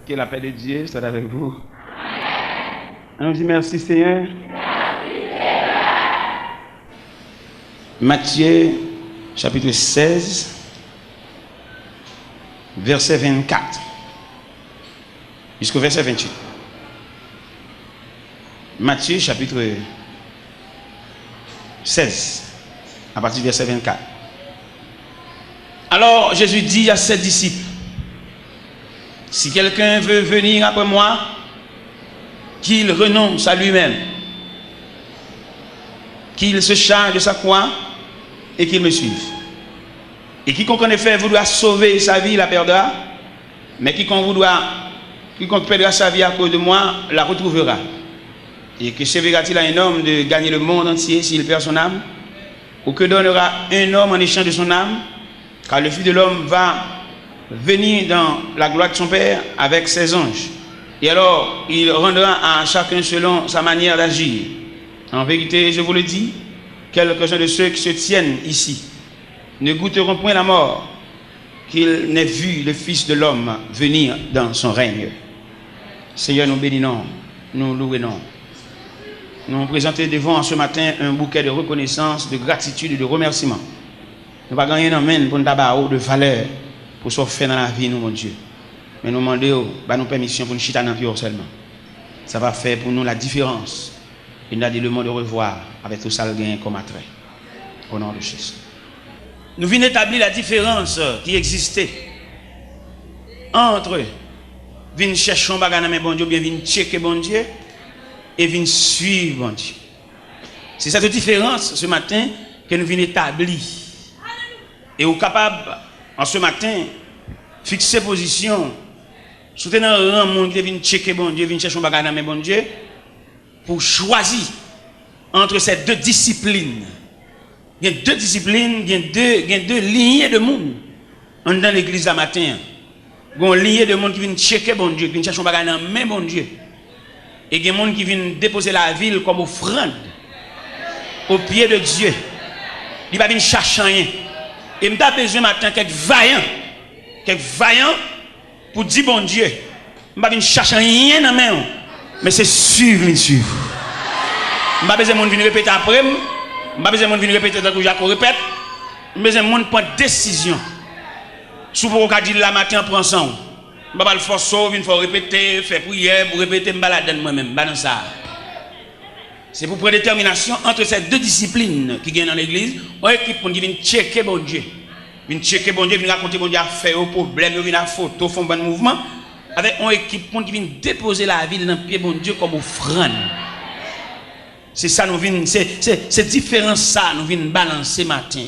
Que la paix de Dieu soit avec vous. On nous dit merci Seigneur. Matthieu chapitre 16, verset 24 jusqu'au verset 28. Matthieu chapitre 16, à partir du verset 24. Alors Jésus dit à ses disciples, si quelqu'un veut venir après moi, qu'il renonce à lui-même, qu'il se charge de sa croix et qu'il me suive. Et quiconque en effet voudra sauver sa vie, la perdra, mais quiconque perdra sa vie à cause de moi, la retrouvera. Et que servira-t-il à un homme de gagner le monde entier s'il perd son âme? Ou que donnera un homme en échange de son âme? Car le Fils de l'homme va venir dans la gloire de son Père avec ses anges. Et alors, il rendra à chacun selon sa manière d'agir. En vérité, je vous le dis, quelques-uns de ceux qui se tiennent ici ne goûteront point la mort, qu'ils n'aient vu le Fils de l'homme venir dans son règne. Seigneur, nous bénissons, nous louons. Nous nous présentons devant ce matin un bouquet de reconnaissance, de gratitude et de remerciement. Nous ne pouvons pas gagner un pour nous avoir de valeur pour ce faire dans la vie, nous, mon Dieu. Mais nous demandons nos permission pour nous chiter dans le seulement. Ça va faire pour nous la différence. Et nous avons dit le mot de revoir avec tout ça le gain comme attrait. Au nom de Jésus. Nous venons établir la différence qui existait entre venir chercher un bagage dans bon Dieu, bien venir checker bon Dieu et venir suivre bon Dieu. C'est cette différence ce matin que nous venons établir. Et vous capable en ce matin fixer position, soutenir un monde qui vient checker bon Dieu, vient chercher un bagage dans bon Dieu, pour choisir entre ces deux disciplines. Il y a deux disciplines, il y a deux lignées de monde dans l'église ce matin. Il y a une lignée de monde qui vient checker bon Dieu, qui vient chercher un bagage dans bon Dieu. Et il y a des gens qui viennent déposer la ville comme offrande au pied de Dieu. Il ne va pas chercher rien. Et je n'ai besoin maintenant quelques vaillants pour dire bon Dieu. Je ne vais pas chercher rien dans la main, mais c'est suivre. Je n'ai pas besoin de venir répéter après. Je n'ai pas besoin de venir répéter dans que Jacques répète. J'ai besoin de prendre décision. Si vous pouvez dire la matin, prends ça. Je ne vais pas le forcer, il faut répéter, faire prière, pour répéter, je ne vais pas la moi-même. C'est pour prendre détermination entre ces deux disciplines qui viennent dans l'église. On équipe qui vient checker bon Dieu. Vient checker bon Dieu, vient raconter bon Dieu à faire au problème, vient à photo, font bon mouvement. Avec une équipe qui vient déposer la ville dans le pied bon Dieu comme offrande. C'est ça nous vient, c'est différent ça nous vient balancer matin.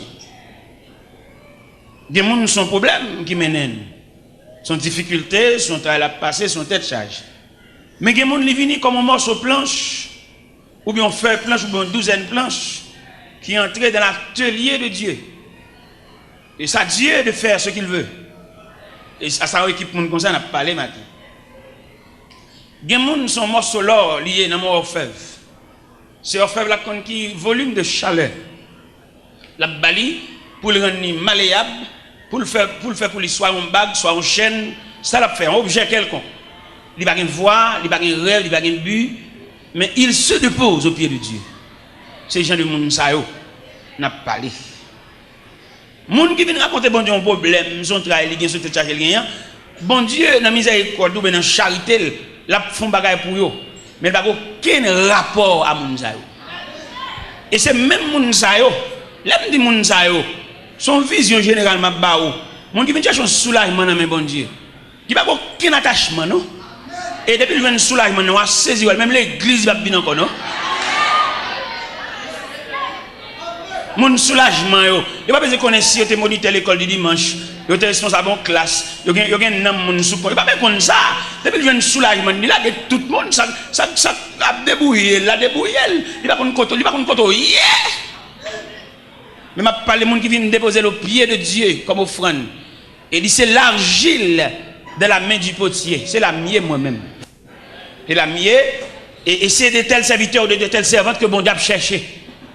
Des gens sont problèmes qui mènent, sont difficultés, sont travail à passer, sont tête charge. Mais des gens qui viennent comme un morceau planche. Ou bien on fait planche ou bien une douzaine de planches qui entrent dans l'atelier de Dieu. Et ça, Dieu de faire ce qu'il veut. Et à sa équipe comme ça, on a parlé maintenant. Il y a des gens qui sont morceaux l'or liés dans mon orfèvre. C'est orfèvre là qui volume de chaleur. La bali pour le rendre malléable, pour le faire pour lui soit une bague, soit une chaîne, ça l'a fait un objet quelconque. Il n'y a pas de voix, il n'y a pas de rêve, il n'y a pas de but. Mais il se dépose au pied de Dieu. Ces gens de monde ça n'a pas parlé. Monde qui vient raconter bon Dieu un problème, son travail, il gagne sur tête charge gagnant. Bon Dieu dans miséricorde ou dans charité, la font bagaille pour eux. Mais il n'y a aucun rapport à monde ça. Et c'est même monde ça yo, l'aime dit monde ça yo, son vision généralement ba ou. Monde qui vient chercher un soulagement dans bon Dieu. Qui pas aucun attachement non. Et depuis le soulagement, nous avons saisi, même l'église va bien encore, non? Mon soulagement, il n'y a pas besoin de connaître si vous êtes moniteur à l'école du dimanche, vous êtes responsable en classe, vous avez un nom, il n'y a pas besoin de ça. Depuis le soulagement, il a tout le monde, ça a débrouillé, il a débrouillé, il va contre côté, yeah! Mais je parle des gens qui viennent déposer le pied de Dieu comme offrande. Et il dit c'est l'argile de la main du potier, c'est la mienne moi-même. C'est la mienne, et c'est de tels serviteurs ou de telles servantes que bon Dieu a cherché.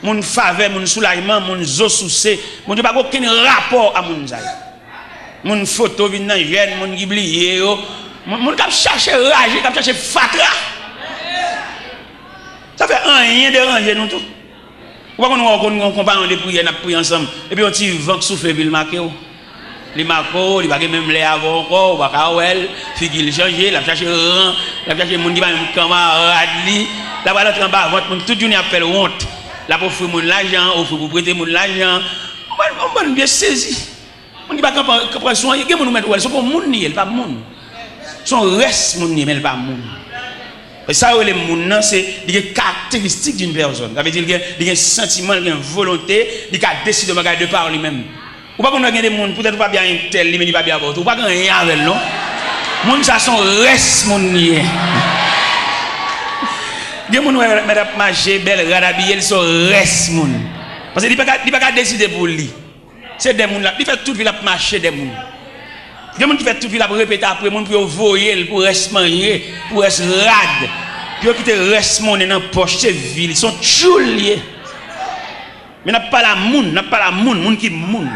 Mon faveur, mon soulagement, mon zo soucé, mon Dieu n'a aucun rapport à mon zaï. Mon photo vient dans jeune, mon giblier, Mon cap chercher rage, cap chercher fatra. Ça fait rien déranger nous tout. Pourquoi on compare de prière, on prie ensemble et puis on tire vent souffle puis le marquer. Les marco, il va même les avoir encore, va kawel, figil changer, la chercher rang, la chercher monde qui va même camarade li, la va l'autre en bas, votre toute journée appelle honte. La pour offrir mon l'argent, offrir pour prêter mon l'argent. On va bien saisi. On dit pas qu'on soin, il y a mon mettre ouais, son monde ni, elle pas monde. Son reste monde ni, mais elle pas monde. Et ça les monde c'est des caractéristiques d'une personne. Ça veut dire qu'il y a un sentiment, il y a une volonté, il a décidé de regarder par lui-même. Ou pas qu'on a des monde peut-être pas bien tel, mais il pas bien votre. Ou pas qu'on rien avec non. Monde ça son reste monde ni. Des monde mesdames marcher belle radabiller ils sont reste monde. Parce que il pas décider pour lui. C'est des monde là, il fait tout vie la marcher des monde. Des monde qui fait tout vie la répéter après monde pour voyer pour reste manger, pour reste rad. Puis quitter reste monde dans poche, c'est ville, ils sont chouliers. Mais n'a pas la monde qui monde.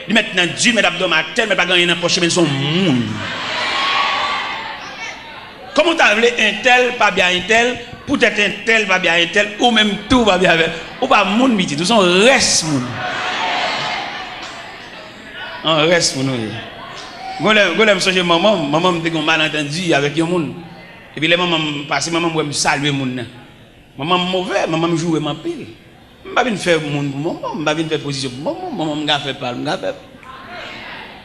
Ils mettent dans Dieu, mettent abdomen tel, mais pas gagner dans poche, mais ils sont monde. Comment t'as appelé un tel, pas bien un tel, peut-être un tel, pas bien un tel, ou même tout va bien avec. Ou pas monde miti, tout sont reste monde. On reste pour nous. Golem songe maman me dit un malentendu avec un monde. Et puis les maman passe maman me saluer monde. Maman mauvais, maman me jouer ma pile. M'pa venir faire monde pour maman, m'pa venir faire position pour maman m'ga faire parler, m'ga faire.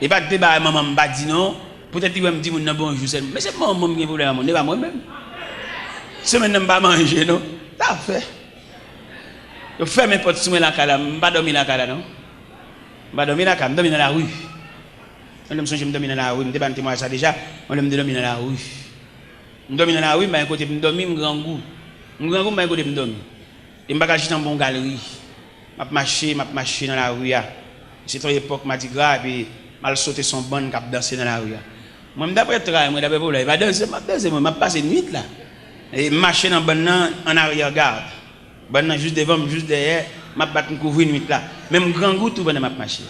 Et pas débat maman m'pa dit non, peut-être il va me dire mon bonjour, mais c'est maman qui problème mon, pas moi même. C'est maintenant pas manger non. Ça fait. Je fais mes potes sous la cala, m'pa dormir la cala non. M'pa dormir la cala, dormir dans la rue. On me songe me dormir dans la rue, me débanter moi ça déjà, on me dormir dans la rue. Me dormir dans la rue, mais côté me dormir me grand goût. Me grand goût mais côté me dormir. Et je suis dans une bonne galerie. Je marche dans la rue. C'est une époque Mardi Gras et je sauté son bon cap danser dans la rue. Moi, d'après travail, moi d'après problème, je vais passer une nuit là. Et marcher dans bon en arrière-garde. Bon juste devant, juste derrière, je vais couvrir une nuit là. Même grand goût tout bon marcher.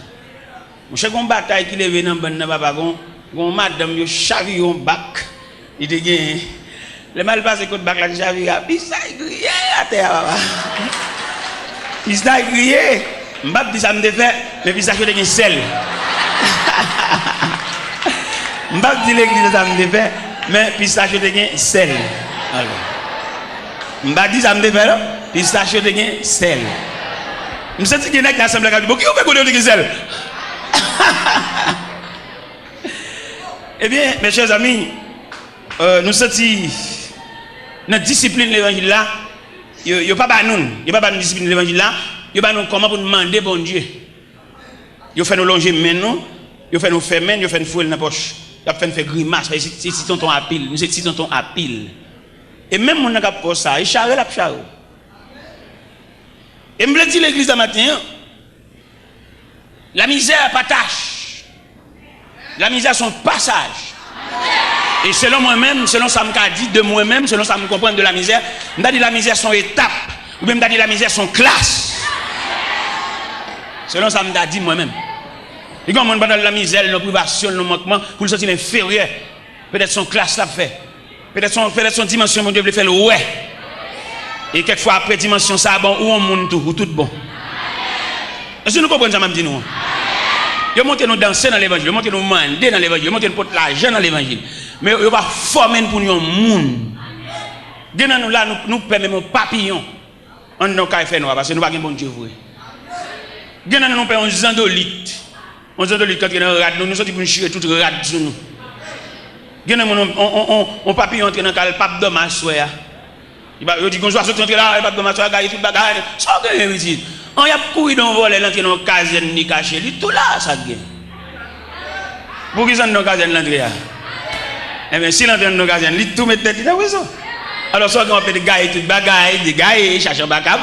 Mon cher une bataille qui lève dans bon papa gon madame yo chavire un bac. Il te gagne. Le mal passé côté bac là chavire, puis ça grillé à terre papa. Il s'est grillé. M'bap dit ça me fait, mais puis ça que de sel. M'bap dit l'église ça me fait, mais puis ça que de sel. Alors. M'bap dit ça me fait, puis ça que de sel. Je sens que nek l'assemblée a dit, qui fait connaître de sel? Eh bien, mes chers amis, nous senti notre discipline de l'évangile là, il n'y a pas de discipline de l'évangile là, il n'y a pas comment pour demander bon Dieu. Il fait nous longer maintenant, il fait nous faire main, il fait nous fouler dans la poche, il fait nous faire grimace, c'est tonton à pile, nous c'est tonton à pile. Et même mon n'a pas ça, il charge la charge. Et me dit l'église ce matin, la misère pas tâche. La misère son passage. Et selon moi-même, selon ça me dit de moi-même, selon ça me comprend de la misère, me dit la misère son étape, ou même me dit la misère son classe. Selon ça me dit moi-même. Et quand on va dans la misère, nos privations, nos manquements, pour le sentir inférieur, peut-être son classe l'a fait. Peut-être son dimension, mon Dieu, le fait le ouais. Et quelquefois après dimension, ça bon, ou on monte tout, ou tout bon. Est-ce que nous comprenons ça, m'a dit nous? Ils montent nous danser dans l'évangile, ils montent nous demander dans l'évangile, ils montent nous porter l'argent dans l'évangile. Mais ils vont former pour nous un monde. Nous là, nous permettons un papillon. On ne peut pas faire noir parce que nous n'avons pas de bon Dieu. Nous payons un zandolite. Un zandolite quand il y a un rad, nous sommes pour nous chier tout rad sur nous. On papillon entre dans le pape d'homme à soi. Il dit qu'on soit sorti là, le pape d'homme à soi, il y a tout le bagage. Ça a gagné. On y a couru dans le vol, l'entrée dans la caserne, ni caché, tout là, ça gagne. Pour qui sont dans la caserne, l'entrée? Eh bien, si l'entrée dans la caserne, il tout met tête dans la maison. Alors, ça qu'on appelle des gars, tout bagaille, des gars, cherchent un bagage,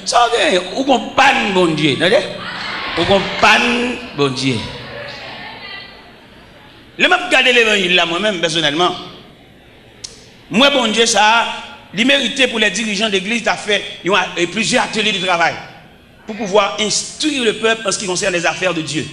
ça gagne. Ou qu'on panne, bon Dieu, ou qu'on panne, bon Dieu. Je vais regarder l'évangile là, moi-même, personnellement. Moi, bon Dieu, ça, il méritait pour les dirigeants d'église, tu as fait plusieurs ateliers de travail pour pouvoir instruire le peuple en ce qui concerne les affaires de Dieu.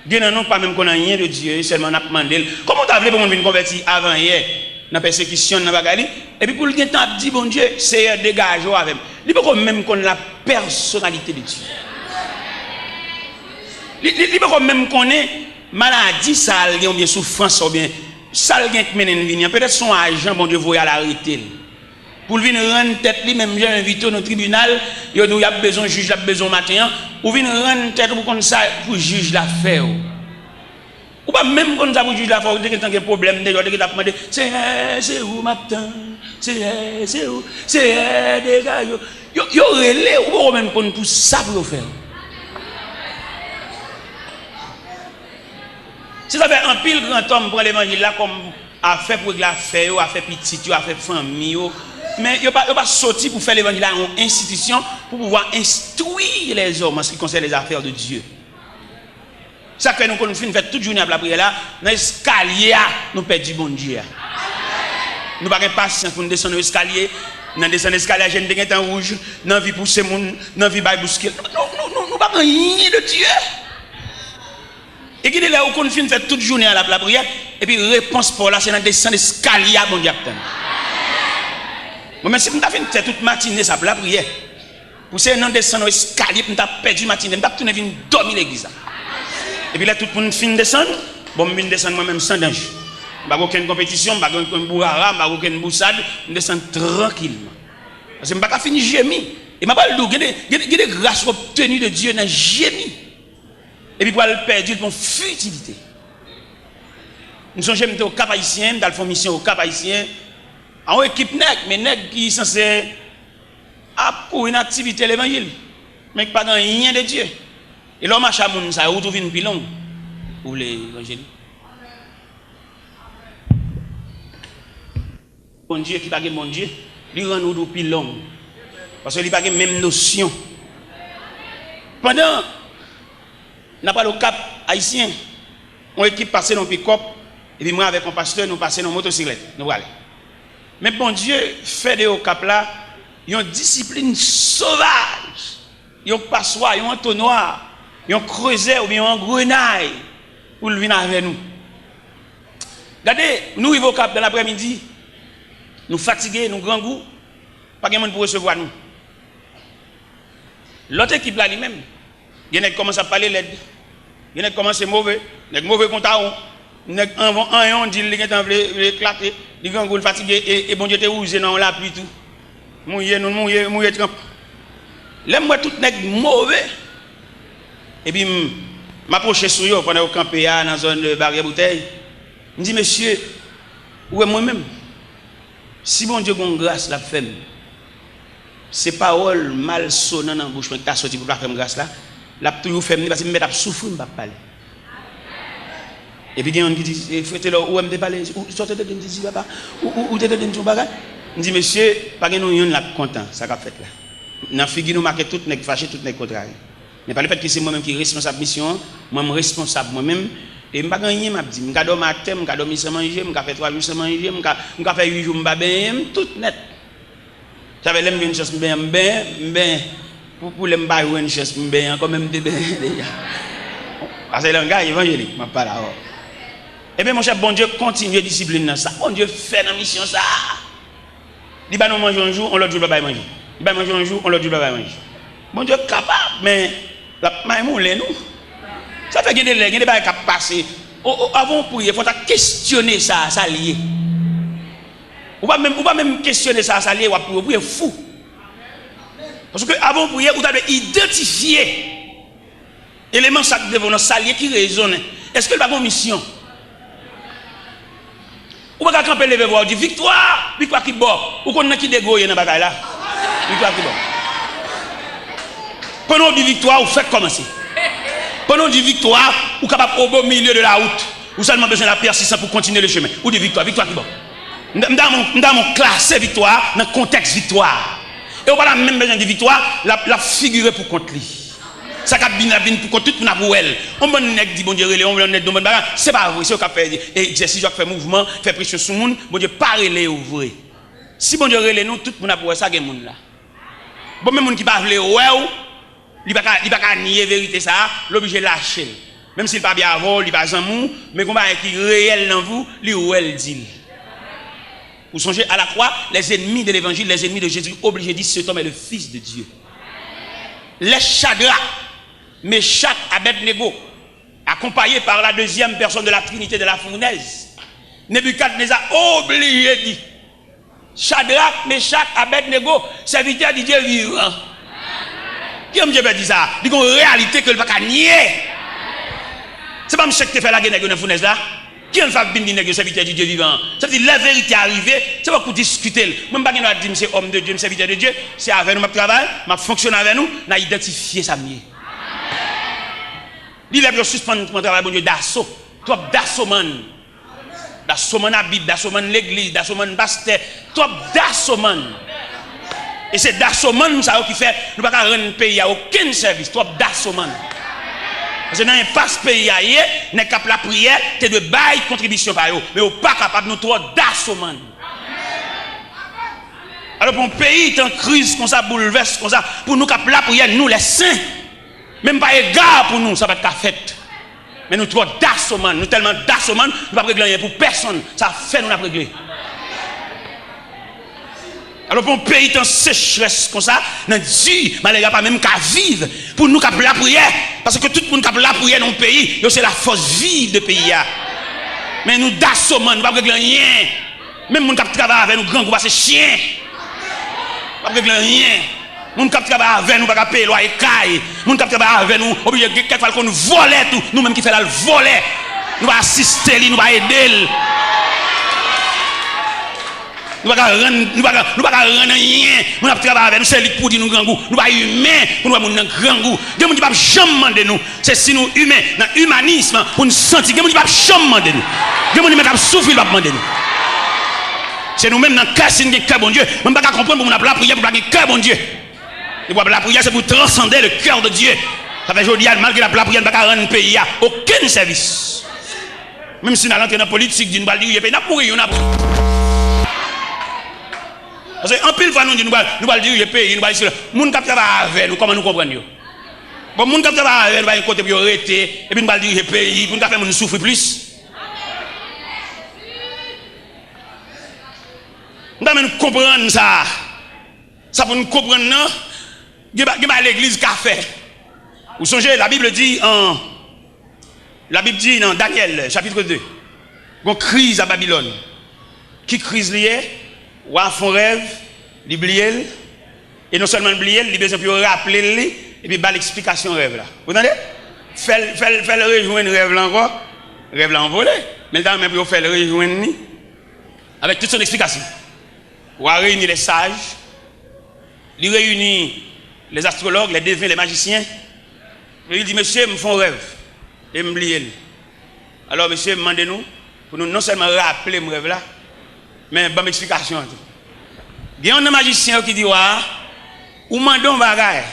Gen non pas même qu'on a rien de Dieu, seulement on a demandé. Comment t'as voulu pour mon venir convertir avant hier dans persécution dans bagarre et puis pour le temps dit bon Dieu, c'est dégage avec. Il pas même qu'on la personnalité de Dieu. Il pas même qu'on est maladie ça ou bien souffrance ou bien ça le gain qui mène venir peut-être son agent bon Dieu voyait l'arrêter. Pour venir rendre tête lui même j'ai invité au tribunal, il y a besoin juge, il a besoin matin, ou venir rendre tête pour comme ça pour juge l'affaire. Ou pas même quand ça pour juge l'affaire, dès que tu as un problème, dès que tu as demandé c'est où matin, c'est où, c'est des gars yo relais ou même pour tout ça pour faire. Si ça fait un pile grand homme pour l'évangile là comme a fait pour la faire, a fait petit, a fait famille, mais il pas sorti pour faire l'évangile là en institution pour pouvoir instruire les hommes en ce qui concerne les affaires de Dieu. Ça que nous fait toute journée à la prière là, dans l'escalier nous perdons bon Dieu. Nous pas patience pour nous descendre l'escalier, dans descendre l'escalier jeune des temps rouge, dans vie pousser moun, dans vie bail bousquer. Nous pas rien de Dieu. Et qui est là où qu'on fait toute journée à la prière et puis réponse pour là c'est dans descendre l'escalier bon Dieu. Moi même si nous t'a fait toute matinée ça pour la prière. Pour c'est dans descendre l'escalier nous t'a perdu matinée, nous t'a tourner venir dormir l'église. Et puis là, tout le monde finit de descendre. Bon, je descends moi-même sans danger. Je n'ai aucune compétition, je n'ai aucune bourrara, je n'ai aucune boussade. Je descends tranquillement. Parce que je n'ai pas fini gémir. Et je n'ai pas le dos. Il y a des grâces obtenues de Dieu dans le gémir. Et puis pour le perdre, pour futilité. Nous sommes jamais au Cap Haïtien, dans la mission au Cap Haïtien. En équipe nègre, mais nègre qui sont censés pour une activité de l'évangile. Mais pas dans rien de Dieu. Et l'homme a chamoun, ça a retrouvé une pilon pour l'évangile. Bon Dieu qui n'a pas bon Dieu, lui rend nous pilon. Parce qu'il n'a pas la même notion. Pendant, n'a pas le Cap haïtien, on équipe passer dans le pick-up, et puis moi avec mon pasteur, nous passons dans la motocyclette. Nous allons. Mais bon Dieu fait de au Cap là, il y a une discipline sauvage. Il y a un passoire, il y a un entonnoir. Ils ont creusé ou bien un grenaille pour le venir avec nous. Regardez, nous arrivons au Cap dans l'après-midi, nous fatigués, nous grand goût, pas de monde pour recevoir nous. L'autre équipe là lui-même, il y a qui commence à parler l'aide, il y a qui commence à mauvais, il y a mauvais compte à il y a un dit qu'il est éclaté, il grand goût fatigué et bon Dieu te rougé dans la pluie tout. Mouillé trempe. L'aime moi tout nèg mauvais. Et puis, je m'approche sur eux pendant au campé dans la zone de barrière bouteille. Je me dis, monsieur, où est moi-même? Si bon Dieu a une grâce, la femme, ces paroles mal sonnantes dans la bouche, mais tu as sorti pour la faire grâce là, la toujours fait parce que je vais souffrir, je ne vais pas parler. Et puis, il y a un qui dit, frère, où est-ce que parler? Où sortez de me papa? Où t'es de me bagage? Je dis, monsieur, pas que nous sommes content, ça qu'a fait là. Dans la figure, nous marquons tout, nous fâché, tout, nous contrarié. Mais pas le fait que c'est moi-même qui est responsable de la mission, moi-même responsable moi-même. Et je ne sais pas rien, je dis, je vais matin, je vais dormir sans manger, je vais faire 3 jours sans manger, je vais faire 8 jours, je vais tout net. J'avais l'aime une chance, pour l'aime une chance, quand même déjà. Parce que le gars évangélique, je ne parle pas. Eh bien, mon cher, bon Dieu continue à discipliner dans ça. Bon Dieu fait dans la mission ça. Il va nous manger un jour, on l'autre jour, il va manger. Il va manger un jour, on l'autre jour, il va manger. Bon Dieu est capable, mais la maïmoule, nous. Ça fait qu'il y a des choses qui passent. Avant pour il faut questionner ça, ça lié. Ou pas même questionner ça, ça lié, ou pour fou. Parce que avant pour vous avez identifié éléments de nos saliers qui résonnent. Est-ce que le pas une mission? Ou pas camper lever voir dit victoire qui bord. Ou qu'on a qui dégoyer dans bagaille là. Victoire qui bord. Pendant du victoire, vous faites commencer. Pendant du victoire, vous êtes capable au beau milieu de la route. Vous avez seulement besoin de la persistance pour continuer le chemin. Ou de victoire qui bord. Dans mon classe victoire, dans le contexte victoire. Et on n'a même besoin de victoire, la figurer pour contre lui. Ça cap bien pour contre tout pour elle. On bon nèg dit bon Dieu relé, on bon nèg bon bagarre, c'est pas vrai, c'est au cap faire exercice, faire mouvement, faire pression sur monde, bon Dieu pas relé vrai. Si bon Dieu relé nous tout pour pour ça gen monde là. Bon même monde qui pas vle ouais, il pas nier vérité ça, l'obligé lâcher. Même s'il pas bien avant, il pas amour, mais qu'on va qui réel dans vous, lui ou elle dit. Vous songez à la croix, les ennemis de l'évangile, les ennemis de Jésus, obligés de dire cet homme est le fils de Dieu. Les Shadrach, Meshach, Abednego, accompagnés par la deuxième personne de la Trinité de la fournaise, Nebuchadnezzar obligé de dire Shadrach, Meshach, Abednego, serviteurs de Dieu vivant. Qui aime Dieu dit ça? Dit qu'on réalité que le pas nier. C'est pas monsieur qui te fait la guerre dans la fournaise là. Qui aime faire bien serviteur de Dieu vivant? Ça veut dire la vérité arrivée, c'est pas pour discuter. Même pas qu'il dire c'est homme de Dieu, serviteur de Dieu, c'est avec nous, je travaille, je fonctionne avec nous, on a identifié ça mieux. Il a suspendre mon travail, bon Dieu, d'assaut. Trop d'assaut, man. D'assaut, man, la Bible, d'assaut, man, l'église, d'assaut, man, pasteur. Trop d'assaut, man. Et c'est d'assaut, man, ça qui fait, nous ne pouvons pas rendre un pays à aucun service. Trop d'assaut, man. Parce que dans un passe pays, n'est capable la prière, c'est de bailler contribution par eux. Mais on n'est pas capable de nous trop d'assaut, man. Alors pour un pays est en crise, comme ça, bouleverse, comme ça, pour nous capables la prière, nous les saints. Même pas égard pour nous, ça va être fait. Mais nous trop d'assommant, nous tellement d'assommant, nous ne pouvons pas régler rien pour personne. Ça fait nous la régler. Alors pour un pays en sécheresse comme ça, nous dit, malgré pas même qu'à vivre, pour nous capable la prière, parce que tout le monde capable la prière dans le pays, c'est la force vive de pays. Mais nous d'assommant, nous ne pouvons pas régler rien. Même les gens qui travaillent avec nous, grands groupes, c'est chien. Nous ne pouvons pas régler rien. Nous qui travaillons avec nous, nous ne pouvons pas payer loi et caille. Nous qui travaillons avec nous, obligé quelquefois qu'on nous vole tout. Nous-mêmes qui faisons le voler. Nous allons assister, nous allons aider. Nous ne pouvons pas rendre rien. Nous travaillons avec nous, c'est lui pour dire nous grand goût. Nous sommes humains pour nous avoir un grand goût. Dieu ne dit pas jamais demander nous. C'est si nous humains, dans l'humanisme, pour nous sentir. Dieu ne dit pas jamais demander nous. Dieu ne dit pas souffrir, il va demander nous. C'est nous-mêmes dans le cas, c'est un cœur bon Dieu. Même pas comprendre pour nous la prière pour un cœur bon Dieu. Et la prière, c'est pour transcender le cœur de Dieu. Ça fait aujourd'hui, malgré la prière, ne pas rendre un pays à aucun service. Même si nous allons entrer dans la politique, nous allons dire, nous allons mourir, nous allons parce qu'en pile fois, nous allons dire, nous pays, nous allons dire, nous allons travailler avec nous, comment nous comprenons. Bon, nous allons travailler avec nous, nous allons côté pour arrêter, et puis nous allons dire, pays, pour nous faire nous souffrir plus. Nous allons comprendre ça. Ça pour nous comprendre, non? L'église qu'a fait. Vous songez, la Bible dit dans Daniel, chapitre 2, une crise à Babylone. Qui crise liée? Ou à fond rêve, l'oublier, et non seulement l'oublier, il a besoin de rappeler, et puis l'explication rêve là. Vous entendez? Fait le rejoindre rêve là encore, rêve là envolé, mais dans même pour faire le rejoindre avec toute son explication. Ou à réunir les sages, il réunit les astrologues, les devins, les magiciens. Il dit, monsieur, me font rêve. Et me oublier. Alors, monsieur, demandez-nous, pour nous non seulement rappeler mon rêve là, mais bonne explication. Il y a un magicien qui dit, ou mandons bagaille,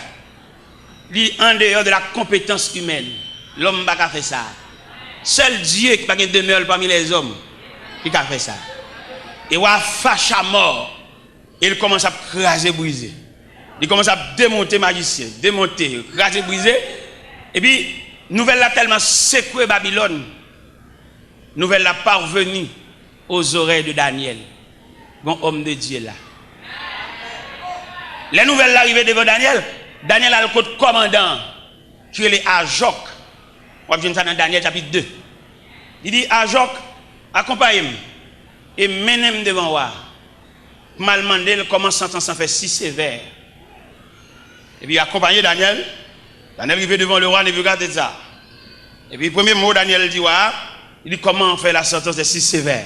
dit en dehors de la compétence humaine. L'homme n'a pas fait ça. Seul Dieu qui n'a pas demeure parmi les hommes qui a fait ça. Et wa fâche à mort. Il commence à craser, briser. Il commence à démonter magicien, démonter, craser, briser. Et puis, nouvelle là tellement secoué Babylone. Nouvelle là parvenue aux oreilles de Daniel. Bon homme de Dieu là. Les nouvelles arrivées devant Daniel. Daniel a le code commandant qui est les Ajok. On va voir ça dans Daniel chapitre 2. Il dit Ajok, accompagne-moi et mène-moi devant moi. Mal mandé comment sentence en fait si sévère. Et puis accompagné Daniel. Daniel arrivé devant le roi Nebuchadnezzar. Et puis le premier mot Daniel dit il dit comment on fait la sentence de si sévère.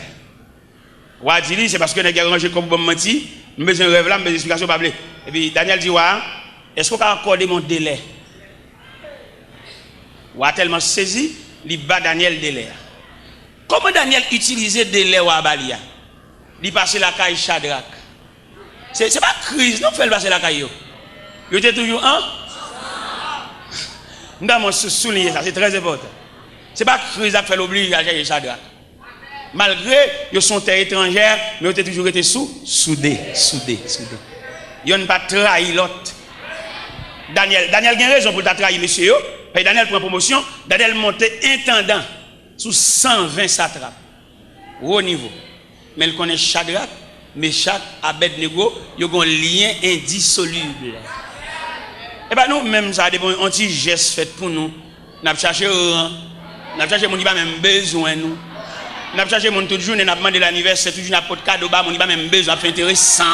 Roi dit c'est parce que nous avons rangé comme bon menti, nous avons besoin de rêve là, nous avons explication pas. Et puis Daniel dit est-ce qu'on peut accorder mon délai? Roi tellement saisi, il bat Daniel délai. Comment Daniel utilisait délai ou abalia? Il passait la caille Shadrach. C'est pas crise, non, fait passer la caille. Il était toujours nous avons souligné ça, c'est très important. C'est pas crise qui fait l'oblige à chercher Shadrach. Malgré qu'ils sont terre étrangère, mais ils ont toujours été soudés. Ils n'ont pas trahi l'autre. Daniel a raison pour trahi monsieur. Et Daniel prend promotion, Daniel monte intendant sous 120 satrapes. Au niveau. Mais il connaît Shadrach, Meshach, Abednego, ils ont un lien indissoluble. Et bien nous, même ça, des bons anti-gestes faits pour nous. Nous avons cherché rang, nous avons cherché mon qui n'a même besoin nous. Nous avons cherché mon toute journée, nous avons demandé l'anniversaire, toujours n'a pas de cadeau, mon qui n'a même besoin, fait intéressant.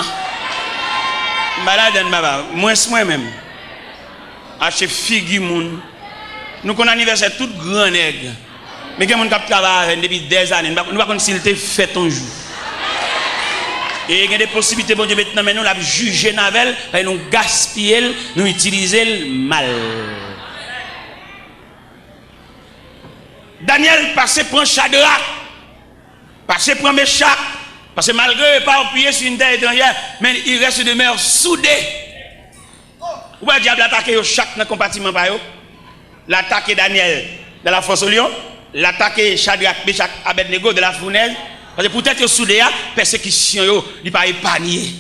Malade, moi-même. Acheter figu moun. Nous connaissons l'anniversaire tout grand nègre. Mais quelqu'un qui travaille depuis des années, nous ne pouvons pas s'il te fait un jour. Et il y a des possibilités, bon Dieu, maintenant, mais nous l'avons jugé Navel, nous gaspiller, nous utiliser le mal. Daniel passé pour Shadrach, passé pour Meshach, parce que malgré pas appuyé sur une terre étrangère, mais il reste demeure soudé. Ou bien le diable attaque chaque compartiment par eux. L'attaque Daniel de la fosse au lion, l'attaque Shadrach, Meshach, Abednego de la fournaise. Parce que peut-être que soudé la persécution, il pas épargné.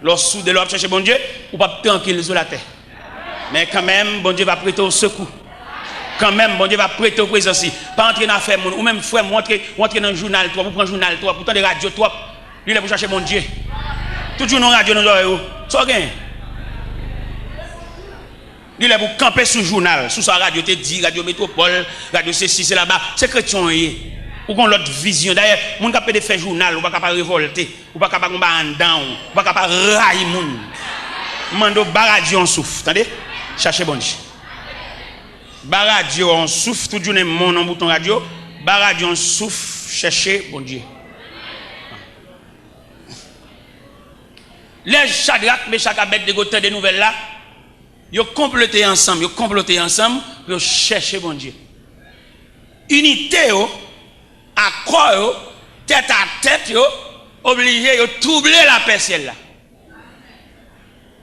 Lorsque soudé, l'on cherche bon Dieu, ou pas tranquille sur la terre. Mais quand même, bon Dieu va prêter au secours. Quand même, bon Dieu va prêter au présence. Pas entrer dans l'affaire, ou même frère, entrer dans le journal, toi, vous prenez le journal, toi, pourtant des radios, toi, lui, il est pour chercher mon Dieu. Toujours dans la radio, nous avons. Ça gagne. Lui, il est pour camper sur le journal, sur sa radio, te dit, radio métropole, radio ceci, c'est là-bas. C'est chrétien. Ou qu'on l'autre vision. D'ailleurs, mon capable de faire journal, ou pas capable de révolter, ou pas capable de en down, ou pas capable de railler moun. Mando baradio en souffle, attendez? Cherchez bon Dieu. Baradio en souffle, tout journée mon en bouton radio, baradio en souffle, cherchez bon Dieu. Les Shadrach, Meshach, Abednego, des nouvelles là, ils ont comploté ensemble pour chercher bon Dieu. Unité, accord, tête à tête, obligé de troubler la paix celle-là.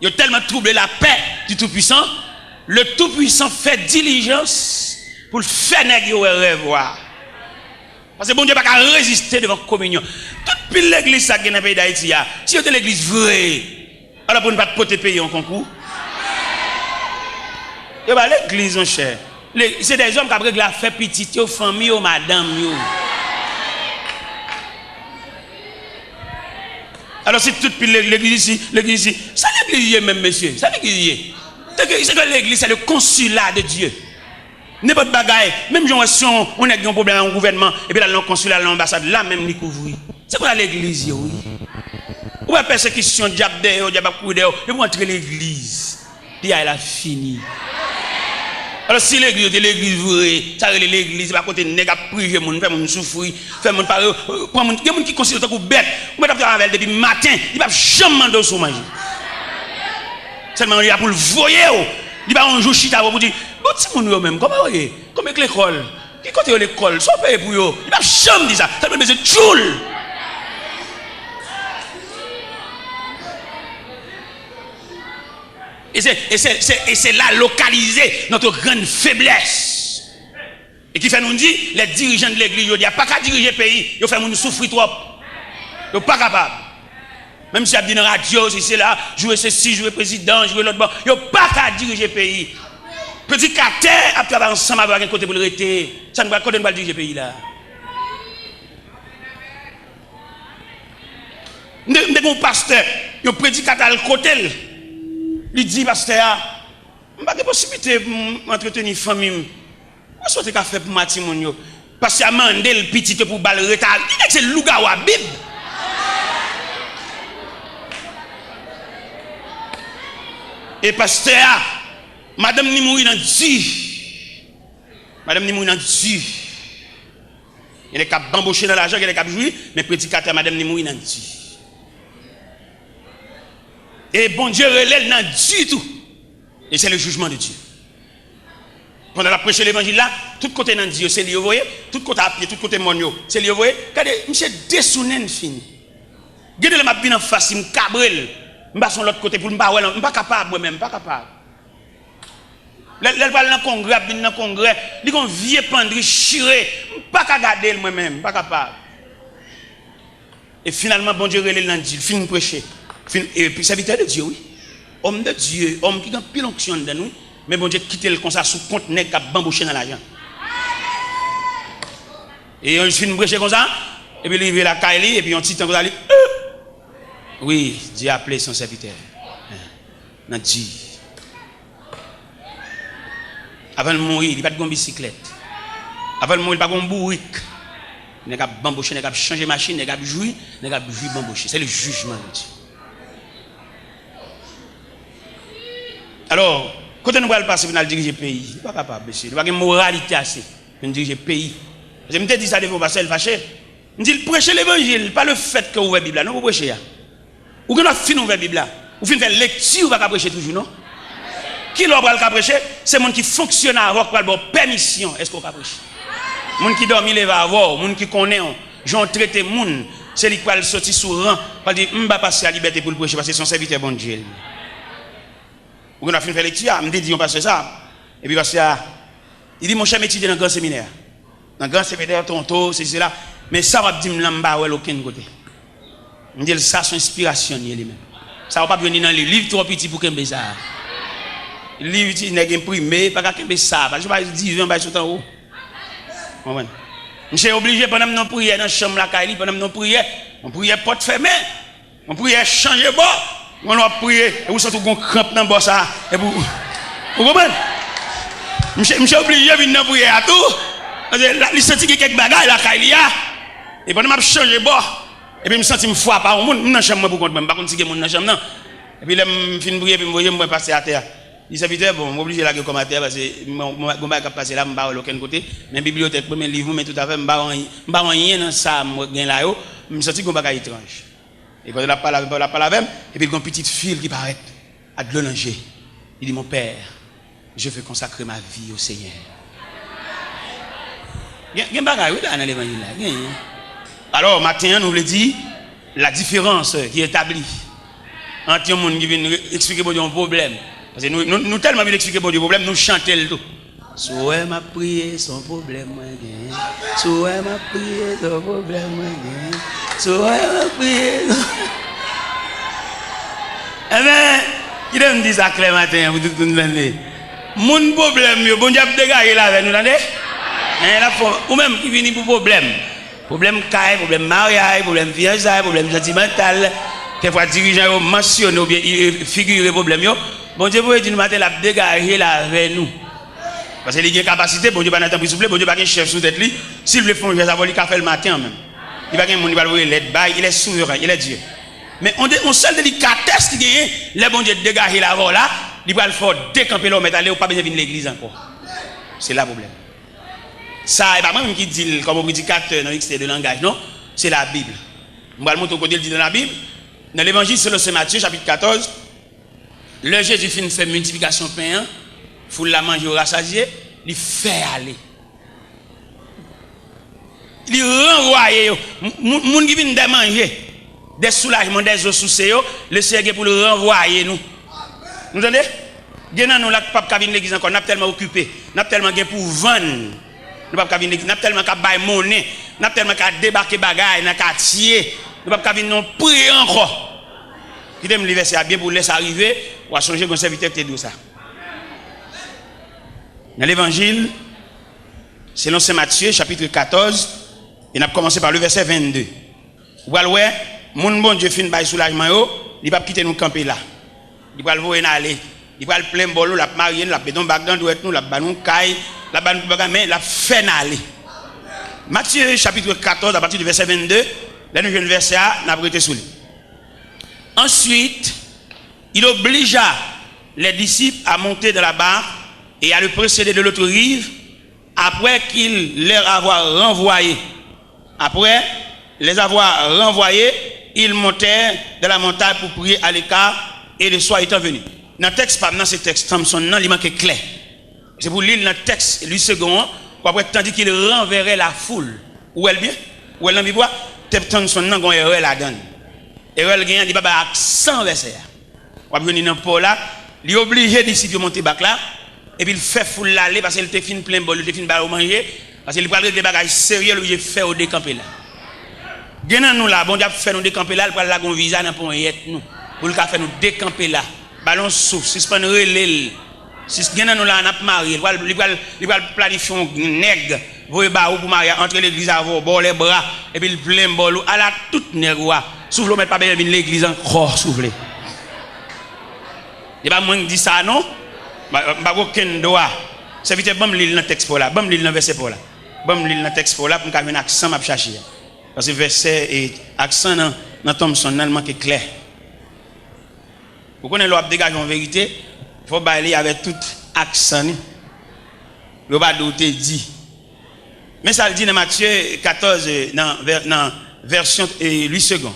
Ils ont tellement troublé la paix du Tout-Puissant, le Tout-Puissant fait diligence pour le faire négocier revoir. Parce que bon Dieu n'a pas résister devant la communion. Toute pile l'église qui est dans le pays d'Haïti, si c'était l'église vraie, alors pour ne pas porter payer en concours. Et bien l'église, mon cher, c'est des hommes qui ont réglé la fait petite, aux familles, aux madame. Alors c'est toute l'église ici, ça l'église même monsieur, ça l'église. C'est que l'église c'est le consulat de Dieu. N'importe bagaille, même si on a un problème au gouvernement, et puis là le consulat, l'ambassade, là même les couvrir. C'est quoi l'église oui? Ou la persécution, diable dehors, diable dehors, et vous entrez l'église. Puis elle a fini. Alors si l'église est l'église vraie, ça c'est l'église, pas côté nèg a prier mon faire mon souffrir, faire mon parler, prend mon qui monde qui considère comme bête, on met avec depuis matin, il va jamais demander sous manger. Seulement il a pour le voyer, il va un jour chita pour dire, bon petit monde yo même, comment voyez, comme avec l'école, qui côté l'école, soit payé pour yo, il va jamais dire ça, ça veut dire tchoul. Et c'est là localisé notre grande faiblesse. Et qui fait nous dire, les dirigeants de l'église, ils disent, pas qu'à diriger le pays, ils font nous souffrir trop. Ils ne sont pas capables. Même si ils disent dans la radio, si c'est là, jouer ceci, jouer président, jouer l'autre, ils ne sont pas qu'à diriger le pays. Petit carter, après avoir ensemble avec un côté pour le rester, ça ne va pas diriger le pays là. Nous avons un pasteur, un prédicateur à le côté. Il dit, pasteur, je n'ai pas de possibilité d'entretenir une famille. Je souhaite qu'à faire pour Matimon. Parce qu'il a demandé le petit pour balle retard. Il dit que c'est le Lougawa Bib. Et pasteur, madame Nimoui n'a dit. Madame Nimoui n'a dit. Il est capable d'embaucher dans l'argent, il est capable de jouer, mais prédicateur, madame Nimoui n'a dit. Et bon Dieu relève dans du tout. Et c'est le jugement de Dieu. Pendant la prêche l'évangile là, tout côté dans Dieu, c'est lui, vous voyez, tout côté à pied, tout côté monio, c'est lui, vous voyez. Regardez, monsieur dessounen fini. Regardez le m'a bien en face, il me cabrel. Je vais sur l'autre côté pour me pas, je ne suis pas capable moi-même, pas capable. Là, dans le congrès, il y a un vieux pendri chiré, je ne suis pas capable de garder moi-même, pas capable. Et finalement, bon Dieu relève dans Dieu, il finit de prêcher. Et puis, serviteur de Dieu, oui. Homme de Dieu, homme qui a pile onction de nous, Mais bon Dieu quitte le comme ça sous compte nèg qui bambouché dans l'argent. Et on finit prêcher comme ça et puis il arrive la Kaili et puis on petit temps comme ça oui, Dieu a appelé son serviteur. N'a dit avant de mourir, il pas de bicyclette. Avant de mourir, il pas de bourrique. Il n'a pas bambouché, il n'a pas changé machine, il n'a pas joué, il n'a pas joué bambouché. C'est le jugement de Dieu. Alors, quand on va le passer pour diriger le pays, il n'est pas capable, monsieur. Il n'y a pas de moralité assez pour diriger le pays. Je me dis ça devant passer le fâché. Je me dis, prêchez l'évangile, pas le fait que vous ouvrez la Bible. Non, vous prêchez. Ou que vous finissez ouvrir la Bible. Vous finissez faire lecture, vous ne pouvez pas prêcher toujours, non? Qui l'a prêcher? C'est le monde qui fonctionne avant, qui a permission. Est-ce qu'on peut prêcher? Les gens qui dorment, ils vont avoir. Les gens qui connaissent, ils ont traité les gens. C'est lui qui va sortir sur rang. Il dit, je ne vais pas passer à la liberté pour le prêcher parce que c'est son serviteur bon Dieu. Ou qu'on a fini de faire lecture, je me dis, on passe ça. Et puis, parce que, il dit, mon cher étudier dans le grand séminaire. Dans le grand séminaire, tonto, c'est cela. Mais ça va dire, je ne vais pas aucun côté. Je me dis, ça, c'est inspiration lui-même. Ça va pas venir dans les livres trop petits pour qu'il ça. Les livres, il n'est pas imprimé, pas qu'il ça. Je ne vais pas dire, je vais tout en haut. Je suis obligé, pendant que nous prions dans la chambre, pendant que nous prions, on prie porte fermée. On prie changer bord. On va prier, et vous sortez un crampe dans le bas. Vous comprenez? Je suis obligé de venir prier à tout. Je sens qu'il y a quelques bagages là, et pendant que je change de bord. Et puis je me sens foi par monde dans la chambre pour compte même pas contre si mon dans la chambre. Et puis là je finis prier puis je me passer à terre. Il s'habite bon, obligé là que comme à terre parce que mon pas passer là, me pas aucun côté, mais bibliothèque premier livre mais tout à fait me pas rien dans ça moi gain là yo, me senti comme pas étrange. Et quand la parle avec et puis une petite fille qui paraît à de l'onanger. Il dit mon père, je veux consacrer ma vie au Seigneur. Il y a un bagage dans l'évangile là. Alors, maintenant, nous voulons dire la différence qui est établie entre les gens qui viennent expliquer un problème. Parce que nous tellement bien expliquer un problème, nous chantons le tout. Souhait m'a prié, son problème moi gain. Souhait m'a prié, son problème moi gain. Souhait m'a prié. Eh bien, il me dit ça clair matin, vous tout le monde. Mon problème, bon Dieu a dégagé là avec nous, entendez? Ou même qui vient pour problème. Problème caille, problème mariage, problème fiançailles, problème sentimental. Quelquefois, dirigeants mentionnent ou bien figurent problème. Bon Dieu, vous dire nous matin, la dégager là avec nous. Parce qu'il y a une capacité, bon Dieu, pas n'attendre plus souffler, bon Dieu, pas un chef sous tête lui. S'il veut faire un geste, il va faire le matin même. Il va pas un monde qui va il est souverain, il est Dieu. Mais on seule délicatesse qui gagne, les bon Dieu dégager là là, il va le faire décamper l'homme, mais aller ou pas bien venir l'église encore. C'est là le problème. Ça, c'est pas moi qui dit comme prédicateur dans l'extérieur de langage, non? C'est la Bible. Je vais le montrer côté dit dans la Bible. Dans l'évangile selon Saint Matthieu, chapitre 14, le Jésus finit faire multiplication pain, foule la manger au rassasié, il fait aller. Il renvoie. Moun qui vient de manger, des soulagements, des eaux sous ses, le Seigneur pour le renvoyer nous. Vous entendez? Maintenant, nous, là, pas venir l'église encore, nous sommes tellement occupés, nous sommes tellement pour vendre. Nous ne pouvons pas venir, nous tellement qu'à bailler monnaie, nous tellement qu'à débarquer bagaille, nous qu'à tirer, nous ne pouvons pas venir non prier encore. Qui aime le verset bien pour laisser arriver, ou à changer mon serviteur qui dit ça. Dans l'évangile, selon Saint Matthieu, chapitre 14, il a commencé par le verset 22. Vous voyez, mon bon Dieu fin bail soulagement, il ne va pas quitter nous camper là. Il va le voir aller. Il va le plein bolo, la marier, la pédon bagdan doit être nous, la banon caille. La banne mais la fait aller. Matthieu chapitre 14 à partir du verset 22, là nous le verset A, n'a prêté sous lui. Ensuite, il obligea les disciples à monter dans la barque et à le précéder de l'autre rive après qu'il leur avoir renvoyé. Après les avoir renvoyés, ils montèrent dans la montagne pour prier à l'écart et le soir étant venu. Dans le texte, pas dans ce texte, Samson, non, il manque clair. C'est pour lire le texte, lui second, après, tandis qu'il renverrait la foule. Où elle bien? Où elle n'a pas? Samson n'a pas erreur la donne. Erreur gagne, il n'y a pas accent verset. On va venir dans le pôle là, il est obligé d'ici de monter bac là, et puis il fait foule l'aller parce qu'il te fin plein bol, il te fin bal manger, parce qu'il parle des bagages sérieux, il fait au décamper là. Gagnant nous là, bon Dieu fait nous décamper là, il prend la gon visa dans pour nous, pour le faire nous décamper là. Ballon souffle, suspendre relais. Si ce nous là, on a marié, il va planifier un nègre, vous bah pour marier entre l'église avant, bon les bras, et puis le plein bol, à la toute nègre, souffle, mettre pas bien l'église encore, souffle. Il pas moins dit ça, non? Bah, aucun droit. C'est vite, bon, l'île dans le texte pour là, bon, l'île dans le verset pour là. Bon, l'île dans le texte pour là, pour qu'on ait un accent, m'a chercher. Parce que verset et accent dans Thomson, il manque clair. Pour qu'on ait l'ordre dégager en vérité, il faut bailler avec tout accent. Il ne faut pas douter dit. Mais ça le dit dans Matthieu 14, dans version 8 secondes.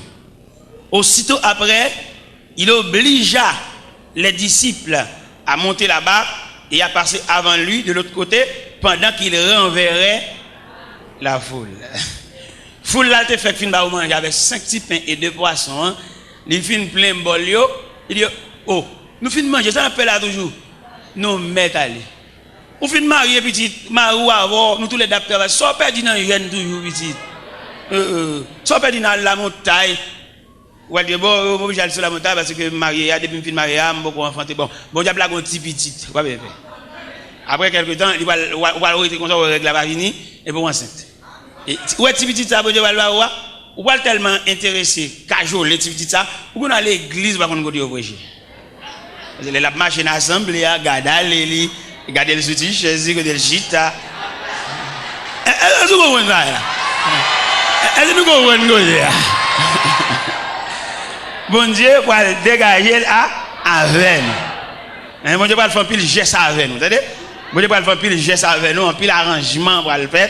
Aussitôt après, il obligea les disciples à monter là-bas et à passer avant lui de l'autre côté pendant qu'il renverrait la foule. Foule là, te fait fin de manger avec 5 petits pains et 2 poissons. Hein. Les fins plein bol yo. Il dit oh, nous fin manger ça appelle là toujours. Nous mettons aller. On fin marier petit marou avant, nous tous les docteurs soit perdu dans jeune toujours petit. Soit perdu dans la montagne. Ouais, bon, je vais aller sur la montagne parce que marié, depuis que je suis marié, je suis beaucoup enfanté. Bon, diable là, un petit petit. Après quelques temps, il va rester comme ça, on règle la varini, et pour enceinte. Et ouais, petit petit ça, bon Dieu va le voir, ou pas tellement intéressé, cajole, les petits ça, ou qu'on a l'église, va qu'on go au projet. La machine assemblée, garder les outils, chaise, garder le gita. Est-ce que vous comprenez ça? Est-ce que nous comprenons ça? Bon Dieu, pour dégager avec nous. Bon Dieu, pour faire un pile geste avec nous. Bon Dieu, pour faire un pile geste avec nous, un pile arrangement pour le faire.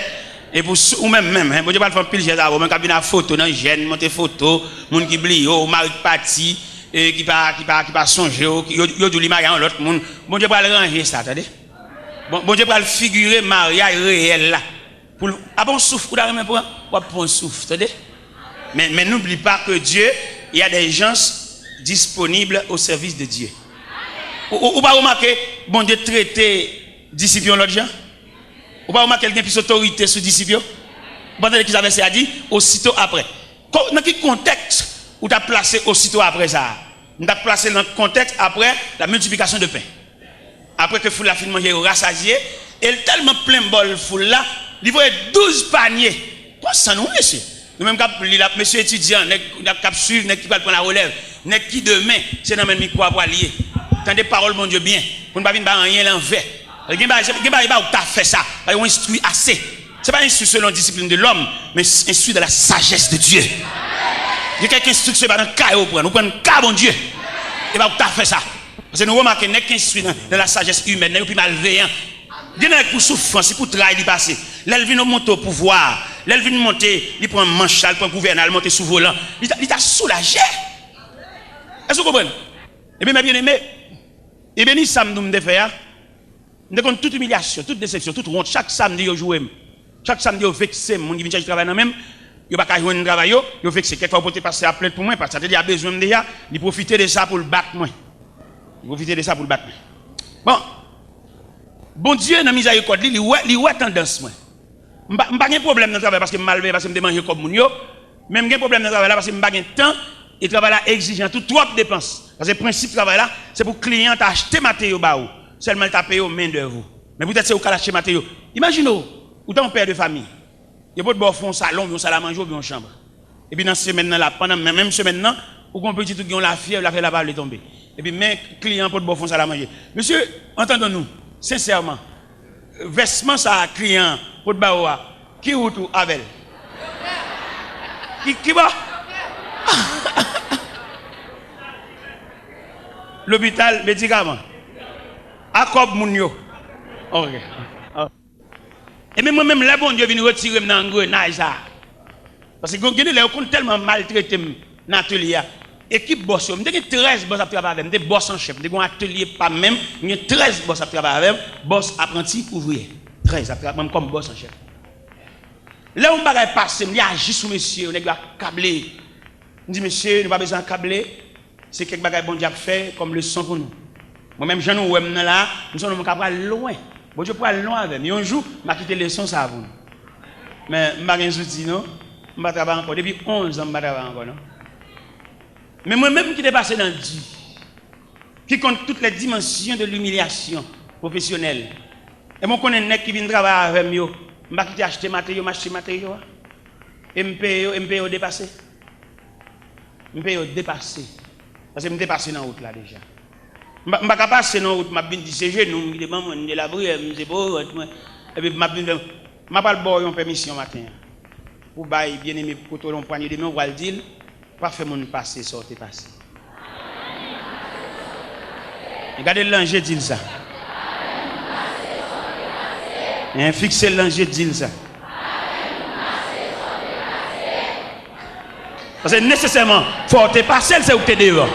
Et pour ou même, bon Dieu, pour faire un pile geste avec nous, même quand photo, dans gêne, monter photo, monde qui blie, mari parti, qui pas songer, yo du mariage en l'autre monde. Bon Dieu, pour ranger ça, attendez. Bon Dieu, pour figurer mariage réel là. Pour bon souffle, pour un souffle, attendez. Mais n'oublie pas que Dieu, il y a des gens disponibles au service de Dieu. Ou pas remarquer, bon Dieu traiter disciples l'autre gens? Ou pas remarquer quelqu'un plus autorité sur disciples? Vous entendez qu'ils avaient ça dit aussitôt après. Dans quel contexte où tu as placé aussitôt après ça? Tu as placé dans le contexte après la multiplication de pain. Après que foule la fin manger rassasié, et tellement plein bol foule là, il voit 12 paniers. Quoi ça nous, monsieur? Nous-mêmes, monsieur étudiant, nous avons suivre, nous qui va prendre la relève, nous qui demain, c'est dans le même micro pour allier. Tant des paroles, mon Dieu, bien. Pour ne pas venir rien l'envers. Il n'y a pas où tu as fait ça. Il y a instruit assez. Ce n'est pas instruit selon la discipline de l'homme, mais instruit de la sagesse de Dieu. Il y a quelqu'un instruit dans le cas où nous prenons le cas, mon Dieu. Il n'y a pas où tu as fait ça. Parce que nous remarquons qu'il n'y a qu'un instruit dans la sagesse humaine, il n'y a pas malveillant. Il y a pour souffrance, pour travail, il passe. L'elvin monte au pouvoir. L'elvin monte, il prend un manche, il prend un gouvernement, il monte sous volant. Il t'a soulagé. Est-ce que vous comprenez? Et bien, mes bien-aimés, et bien, samedi, nous devons faire, nous devons toute humiliation, toute déception, toute honte. Chaque samedi, vous jouez. Chaque samedi, vous vexez. Mon qui vient chercher travail même, il n'y a pas qu'à jouer un travail, vous vexez. Quelquefois, vous pouvez passer à plainte pour moi, parce que ça a besoin déjà, de profiter de ça pour le battre. Profiter de ça pour le battre. Bon Dieu, dans la miséricorde, il y a tendance. Je n'ai pas de problème dans le travail parce que je suis parce que je mange comme mon yo. Même pas de problème dans le travail parce que je n'ai pas de temps et le travail là exigeant, trop de dépenses. Parce que le principe du travail là, c'est pour que le client acheter matériaux. Seulement il t'a payé main d'œuvre. Mais peut-être c'est au cas d'acheter matériaux. Imaginez, vous êtes un père de famille. Il y a pas de un salon, un salle à manger ou une chambre. Et puis dans cette semaine là, pendant même semaine là, ou qu'on petit tout qui ont la fièvre, la fait la balle tomber. Et puis mes clients pour de salle à manger. Monsieur, entendons-nous. Sincèrement, vêtement ça client pour baoua qui ou tout avec qui va l'hôpital médicament accord moun yo OK et même moi-même là bon Dieu vient retirer dans engrenage ça parce que gagner les compte tellement maltraité dans atelier équipe boss yo m'te 13 boss à travailler avec m'te boss en chef m'te un atelier pas même m'te 13 boss à travailler avec boss apprenti ouvrier 13 à travailler comme boss en chef là on bagay passer m'y agit sous monsieur on est câblé me dit monsieur nous pas besoin de câbler c'est quelque bagay bon Dieu a fait comme leçon pour nous moi même j'en ou là nous sommes capable loin bon Dieu pour aller loin avec mais un jour m'a quitté leçon ça pour nous mais m'pa gen outil non m'pa travailler encore depuis 11 ans m'pa travailler encore non. Mais moi-même qui t'ai passé dans Dieu, qui compte toutes les dimensions de l'humiliation, professionnel. Et moi, je connais un mec qui vient travailler avec moi. Je vais acheter matériaux, et je paye dépassé. Je paye dépassé. Parce que je dépassé dans la route là déjà. Je ne vais pas passer dans la route, je vais dire c'est genou, je vais dire la brûle, je vais dire et puis je vais pas une permission matin. Pour bailler bien aimé pour tout le poignet de main, on va le dire, pas faire mon passer, sortir passer. Regardez l'ange dit ça. Fixez l'ange dit ça. Parce que nécessairement, il faut te passer, c'est où tu es dehors.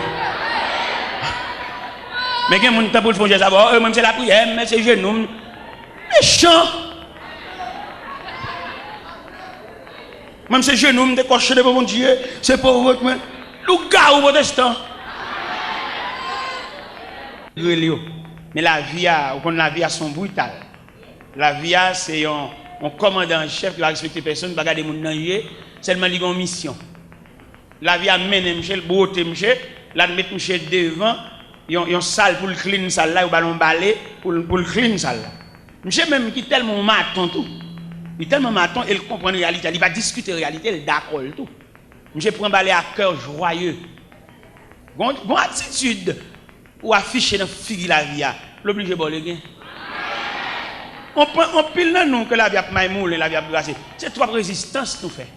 Mais quand on pour le faire ça, même c'est la prière, mais c'est genou. Méchant. Même c'est genou, me décocher devant mon Dieu, c'est pour votre main. Le gars ou protestant. Mais la vie a son brutal. La vie a, c'est un commandant en chef qui va respecter personne, qui va garder mon danger, seulement il a une mission. La vie a mené Michel, beauté Michel, là mettre Michel devant, il y a une salle pour le clean salle là, ou ballon balai pour le clean salle là. Michel même qui tellement maton tout. Il est tellement maton, il comprend la réalité, il va discuter la réalité, il d'accord tout. Michel prend balai à cœur joyeux. Bon attitude ou afficher dans figure la vie, l'obligé bon le gain. On pile dans nous que la vie a maïmoule et la vie a brassé. C'est trois résistances nous fait.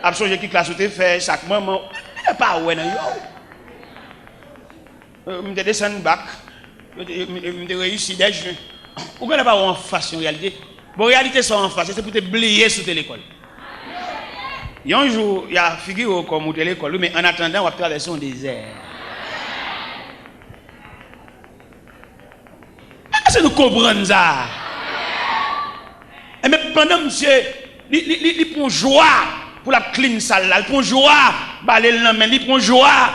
Absolument qui classe te fait chaque moment, pas ouais non yo. Me descend bac, me réussi des juin. Ou bien pas en face en réalité. Bon réalité sont en face, c'est pour te blier sous l'école. Il y a un jour, il y a figure comme au l'école, mais en attendant on va traverser un désert. Est-ce que nous comprenons ça? Et mais pendant monsieur, il prend joie pour la clean salle là, il prend joie, balai le main, il prend joie.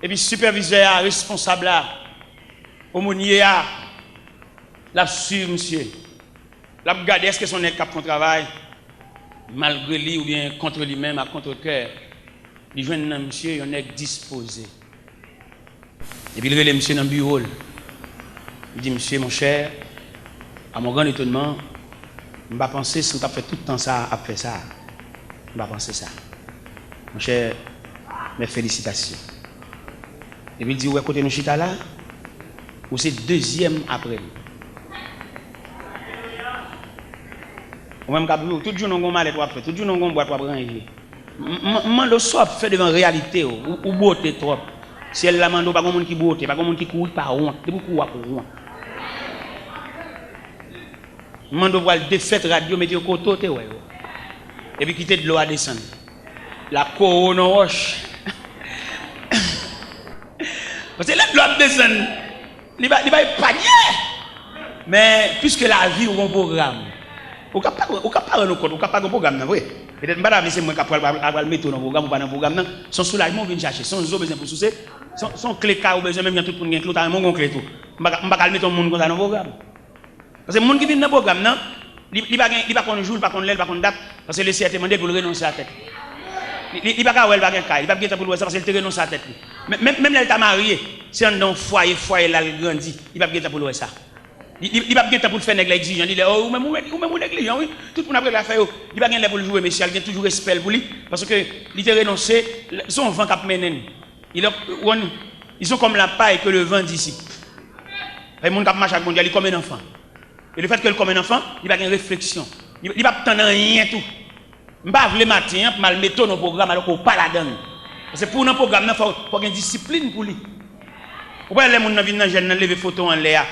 Et puis superviseur, responsable là, aumônier là, la sur monsieur. La regarder est-ce que son est cap de travail malgré lui ou bien contre lui-même à contre cœur. Il joue un monsieur, il est disposé. Et puis il relève monsieur dans le bureau. Il dit monsieur mon cher, à mon grand étonnement, je ne vais pas penser si tu as fait tout le temps ça, à faire ça. Je ne vais pas penser ça. Mon cher, mes félicitations. Et puis il dit, où est côté nous chita là? Ou c'est deuxième après? Ou même tout jour nous mal pour faire, tout jour nous boîte pour ranger. Mando soit fait devant réalité ou beauté trop. Si elle la mando pas comme monde qui beauté, pas comme monde qui court par honte, de beaucoup pour honte. Mando voir défaite radio mettre au côté ouais. Et puis quitter de l'eau à descendre. La couronne roche. Parce que l'eau descend, il va épargner. Mais puisque la vie est un programme, on ne peut pas rendre compte, on ne peut pas un programme, oui. Peut-être que c'est moi qui vais mettre dans le programme ou pas dans le programme. Son soulagement vient chercher, son besoin pour soucier, son clé car ou besoin même tout pour gagner clé, mon clé tout. Je ne vais pas mettre monde dans le programme. Parce que le monde qui vient dans le programme, il va pas jour, il va pas l'aile, il va pas date, parce que le CRT demande pour renoncer à la tête. Il va pas ouais, il va pas il va bien pour ça parce qu'il renonce à la tête. Même là il t'a marié, c'est un foyer là il grandit, il va bien pour ça. Il va bien pour faire nèg exigeant, il dit oh même négligent oui, tout le monde après la faire il va bien pour jouer monsieur, il a toujours respect pour lui parce que il t'a renoncé, son vent cap menen. Ils sont comme la paille que le vent d'ici. Les monde cap marche avec mondial, il comme un enfant. Et le fait que comme un enfant, il va avoir une réflexion. Il va pas attendre rien tout. Je ne vais pas le matin pour mal mettre dans le programme alors qu'on pas la donne. Parce que pour un programme, il faut avoir une discipline pour lui. Pourquoi les gens viennent dans le lever photo en l'air?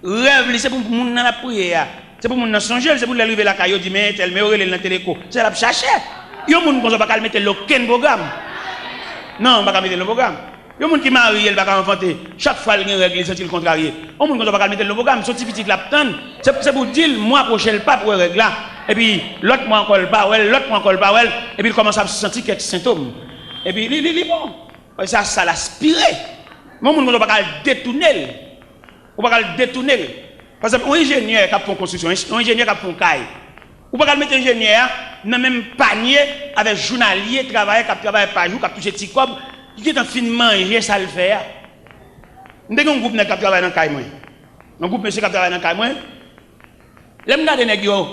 Rêve, c'est pour les gens dans la prière. C'est pour les gens songer, c'est pour les lever la caillou, dit mais tel me aurait dans la téléco. C'est la chercher. Il y a des gens qui ne vont pas mettre aucun programme. Non, on ne va pas mettre le programme. Il y a des gens qui marient, ils ne vont pas inventer. Chaque fois, il y a une règle, ils sont le contrarié. Il y a des gens qui ne vont pas mettre le programme. Son petit lapton, c'est pour dire, moi, prochain pas pour règle là. Et puis, l'autre moi encore pas, l'autre moi encore pas, et puis il commence à se sentir quelques symptômes. Et puis, il est bon. Ça l'aspire. Moi, on ne peut pas le détourner. On ne peut pas le détourner. Parce qu'un ingénieur qui a fait une construction, un ingénieur qui a fait une caille, on ne peut pas mettre un ingénieur dans le même panier avec un journalier qui travaille par jour, qui a touché petit cob, qui est en fin de manger, ça le fait. Nous avons un groupe qui travaille dans la caille. Un groupe monsieur qui travaille dans le cas, l'aime garder nèg yo,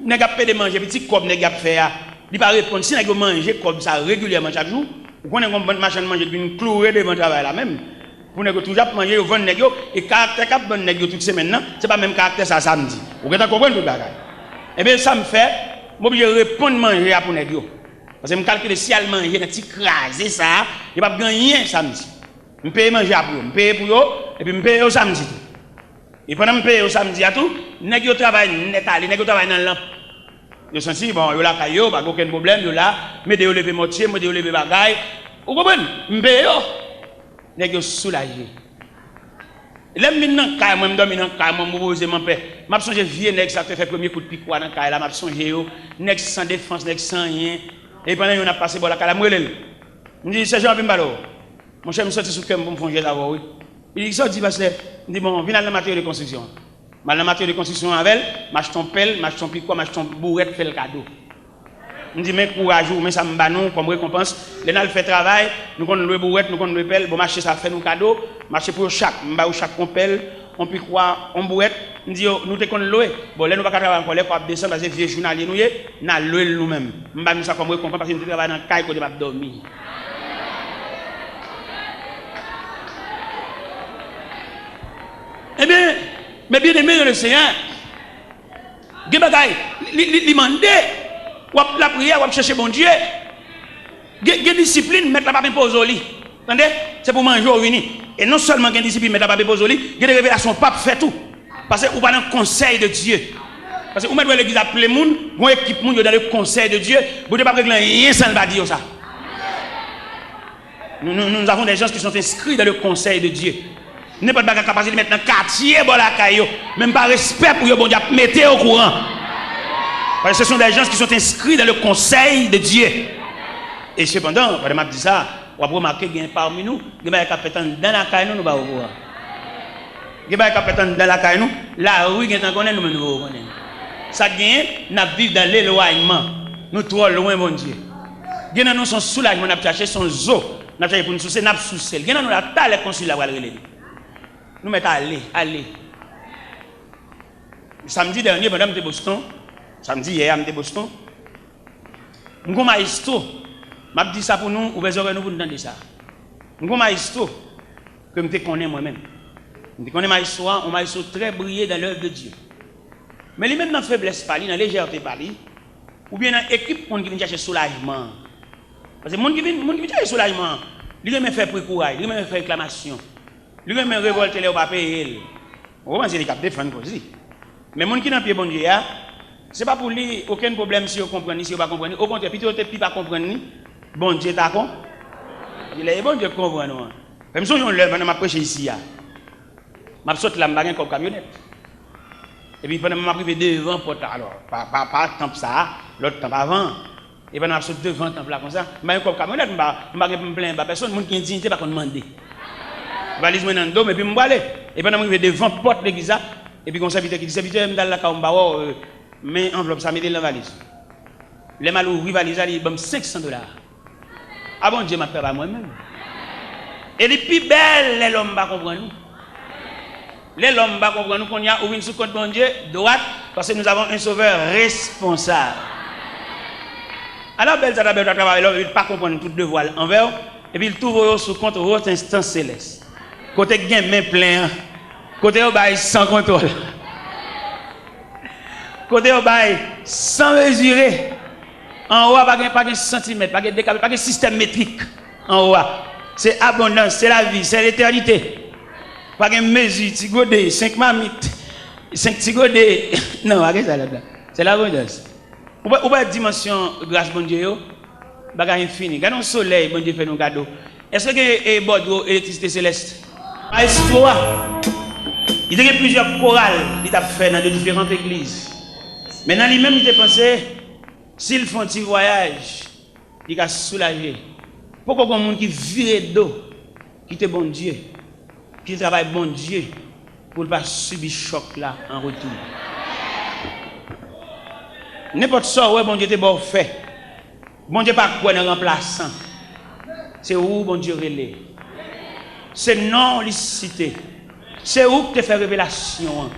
nèg a payé de manger petit cob nèg a fait a, il pas répondre si nèg yo manger comme ça régulièrement chaque jour, ou connaît une bonne machine manger une clouer devant travail là même. Pour nèg toujours manger yo vendre nèg yo et caractère cap bonne nèg yo toute semaine là, c'est pas même caractère ça samedi. Vous comprenez tout bagaille. Eh bien ça me fait m'obligé répondre manger pour nèg yo. Parce que me calculer si elle manger dans petit craser ça, il pas gagner samedi. Me payer manger pour eux, me payer pour eux et puis me payer au samedi. Et pendant me payer au samedi à tout, nèg yo travail net aller, nèg yo travail dans lampe. Yo senti bon, yo la caillou, pas aucun problème, yo là, mettez yo lever moitié, mettez yo lever bagaille. Vous comprenez? Me payer yo. Nèg yo soulagé. L'aime maintenant caille moi me dormir dans caille moi me poser mon père. M'a songé vieux nèg ça te fait premier coup de pic dans caille là, m'a songé yo, nèg sans défense, nèg sans rien. Et pendant on a passé bon la caille, moi me dit c'est Jean Pimbalo. Mon cher me sorti sous cœur pour me faire d'abord oui. Il dit ça dit parce que il dit bon, viens dans la matière de construction. Mal la matière de construction avec, m'achète ton pelle, m'achète ton pic, m'achète ton bourrette fait le cadeau. Il dit mais courage mais ça me bat nous comme récompense. Les n'a fait travail, nous connaissons le bourrette, nous connaissons le pelle, bon marché ça fait nous cadeau, marché pour chaque, m'ba ou chaque on pelle, on pic quoi, on bourrette, nous dit nous te connaissons louer. Bon là nous pas travailler encore les pour descendre parce que vieux journalier nous n'a louer nous-même. M'ba nous ça comme récompense parce que nous travaille dans caille côté m'a dormir. Eh bien, mais bien aimé le Seigneur, il demande, la prière, ou chercher bon Dieu, il y a discipline, mettre la papier pose au lit. Attendez, c'est pour manger au vini. Et non seulement il y a discipline, mettre la papier pose au lit, il y a des révélations, pape fait tout. Parce que vous pas dans le conseil de Dieu. Parce que vous mettez l'église à plein le monde, vous équipe monde dans le conseil de Dieu, vous ne pouvez pas régler rien sans le dire ça. Nous avons des gens qui sont inscrits dans le conseil de Dieu. N'est pas de capacité de mettre dans le quartier, bon la caillou, même pas respect pour eux, bon Dieu, mettez au courant. Parce que ce sont des gens qui sont inscrits dans le conseil de Dieu. Et cependant, quand je dis ça, on va remarquer qu'il y a parmi nous, il y a des capitaines dans la caillou, nous ne pouvons pas au courant. Il y a des capitaines dans la caillou, la rue, nous ne connaissons pas. Ça gagne, nous vivons dans l'éloignement. Nous trop loin, mon Dieu. Il y a nous son soulagement, nous cherché son zoo, nous cherché pour nous soucier, nous soucier. Il y a nous la taille consul la aller. Nous mettons aller. Samedi dernier, madame de Boston, samedi hier, madame de Boston, nous avons un maestro. Je dis ça pour nous, ou besoin nous pour nous entendre ça. Nous avons un maestro que je connais moi-même. Je connais un maestro très brillant dans l'œuvre de Dieu. Mais lui même dans la faiblesse, dans la légèreté, ou bien dans l'équipe qui vient chercher soulagement. Parce que les gens qui viennent chercher soulagement, ils veulent faire courage, ils veulent faire réclamation. Lui même révolte les pas payer. On va dire qu'il défendre aussi. Mais les gens qui n'ont pas bon Dieu, c'est pas pour lui aucun problème si vous comprenez, si vous ne comprenez pas. Au contraire, plutôt que pas comprendre, bon Dieu d'accord. Il est bon Dieu comprend nous. Même si on lève, on m'a prêché ici. Je saute la bague comme camionnette. Et puis pendant m'a privé devant porte alors pas temple ça, l'autre temple avant. Et pendant je saute devant temple là comme ça, m'a comme camionnette, m'a plein personne monde qui indignité pas qu'on demander. Valise moi dans le dos et puis me aller et pendant que devant porte l'église et puis comme serviteur qui dit serviteur me dans la caomba mais enveloppe ça mettre dans la valise les mal ouvrir valise il donne $500 ah bon Dieu m'a fait à moi-même et les plus belles les l'homme pas comprendre nous les l'homme pas comprendre nous qu'on y a ouvrir sous compte bon Dieu droite parce que nous avons un sauveur responsable alors belle ça d'abord travailler il pas comprendre tout devoir envers et puis il trouve sous compte votre instance céleste. Côté gain main plein, côté au bail sans contrôle, côté au bail sans mesurer, en haut pas de centimètre, pas de décalage, pas de système métrique, en haut c'est abondance, c'est la vie, c'est l'éternité, pas de mesure, tigodé, 5 mamites, 5 tigodé, non, c'est l'abondance. Ou pas dimension grâce bon Dieu, bagage infini, regardons le soleil, bon Dieu fait nos cadeaux. Est-ce que Bordeaux électricité céleste? Maestro, il y a plusieurs chorales qu'il a fait dans de différentes églises. Maintenant, lui-même, il a pensé, s'ils font un petit voyage, il a soulagé. Pourquoi il y a des gens qui virent d'eau, qui te bon Dieu, qui travaille bon Dieu, pour ne pas subir choc là en retour. N'importe ça, ouais, bon Dieu te bon fait. Bon Dieu pas quoi dans remplaçant. C'est où bon Dieu relais. C'est non licité. C'est où que tu fais révélation.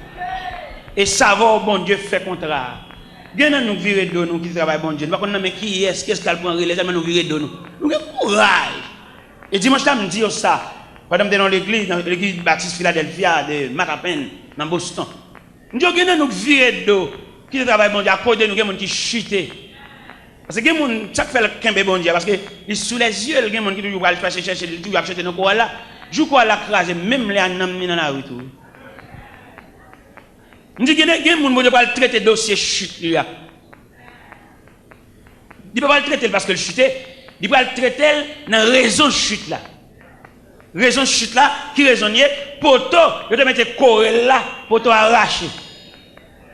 Et savoir, bon Dieu, fait contrat. Bien nous virer de nous qui travaillent, bon Dieu. Nous ne mais qui est-ce qu'est-ce qu'elle prend les nous virer de nous. Nous avons courage. Et dimanche, je me dis ça. Pendant que dans l'église Baptiste Philadelphia de Matapen, dans Boston. Nous avons virer de nous qui travaillent, bon Dieu, à côté de nous, qui chutent. Parce que les gens qui fait le kembe bon Dieu, parce que sous les yeux, les gens qui toujours va chercher, toujours acheter dans quoi là, je crois la crase, même les anamis dans la rue tout. Je dis que les gens qui va traiter dossier chute là. Il ne peut pas le traiter parce que le chute, il va le traiter dans raison chute là. Raison chute là, qui raisonnier, poteau, il te mettre corps là, poteau arraché.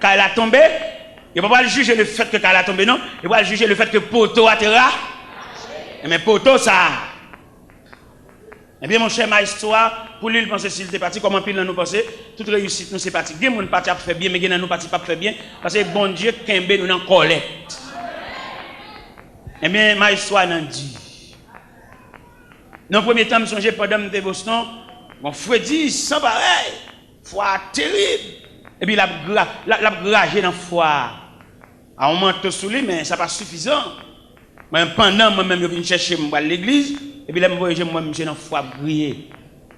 Quand elle a tombé, il ne va pas juger le fait que quand elle a tombé, non. Il va juger le fait que poteau a terra. Mais poteau, ça. Eh bien, mon cher maestro, pour lui, il pensait s'il était parti, comment pile nous penser, toute réussite nous c'est parti. Il y a des gens qui fait bien, mais il y a des gens qui pas fait bien, parce que bon Dieu, Kembe nous en collecte. Eh bien, maestro n'a dit. Dans le premier temps, je me songeais pendant que je Boston, mon frère dit, sans pareil, foi terrible. Et puis, il a gragé dans la foi. On manteau sous lui, mais ça n'est pas suffisant. Mais pendant moi-même, je viens chercher à l'église, et puis là, je moi, je suis dans la foi briller.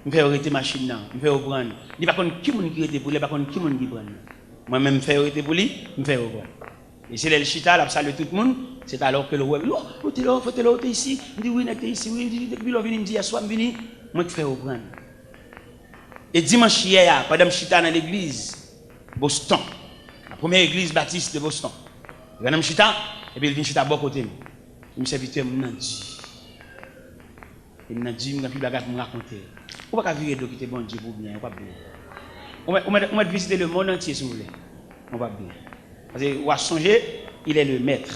Je fais arrêter la machine, je fais reprendre. Il n'y a pas qui est pour lui, il n'y a pas qui prend. Moi-même, je fais arrêter pour lui, je fais reprendre. Et c'est le chita, là, salue tout le monde. C'est alors que le roi dit, oh, t'es là, t'es ici. Il dit, oui, t'es ici, oui, depuis qu'il vient, il me dit, sois venu, moi, je fais reprendre. Et dimanche hier, pendant que je suis dans l'église, Boston, la première église baptiste de Boston. Il vient chita, et puis il vient chita à bon côté. Il me serviteur m'a dit. Il m'a dit, il m'a me raconter. On va pas virer de quitter bon Dieu pour bien, on va bien. On va visiter le monde entier si vous voulez. On va bien. Parce que on va songer, il est le maître.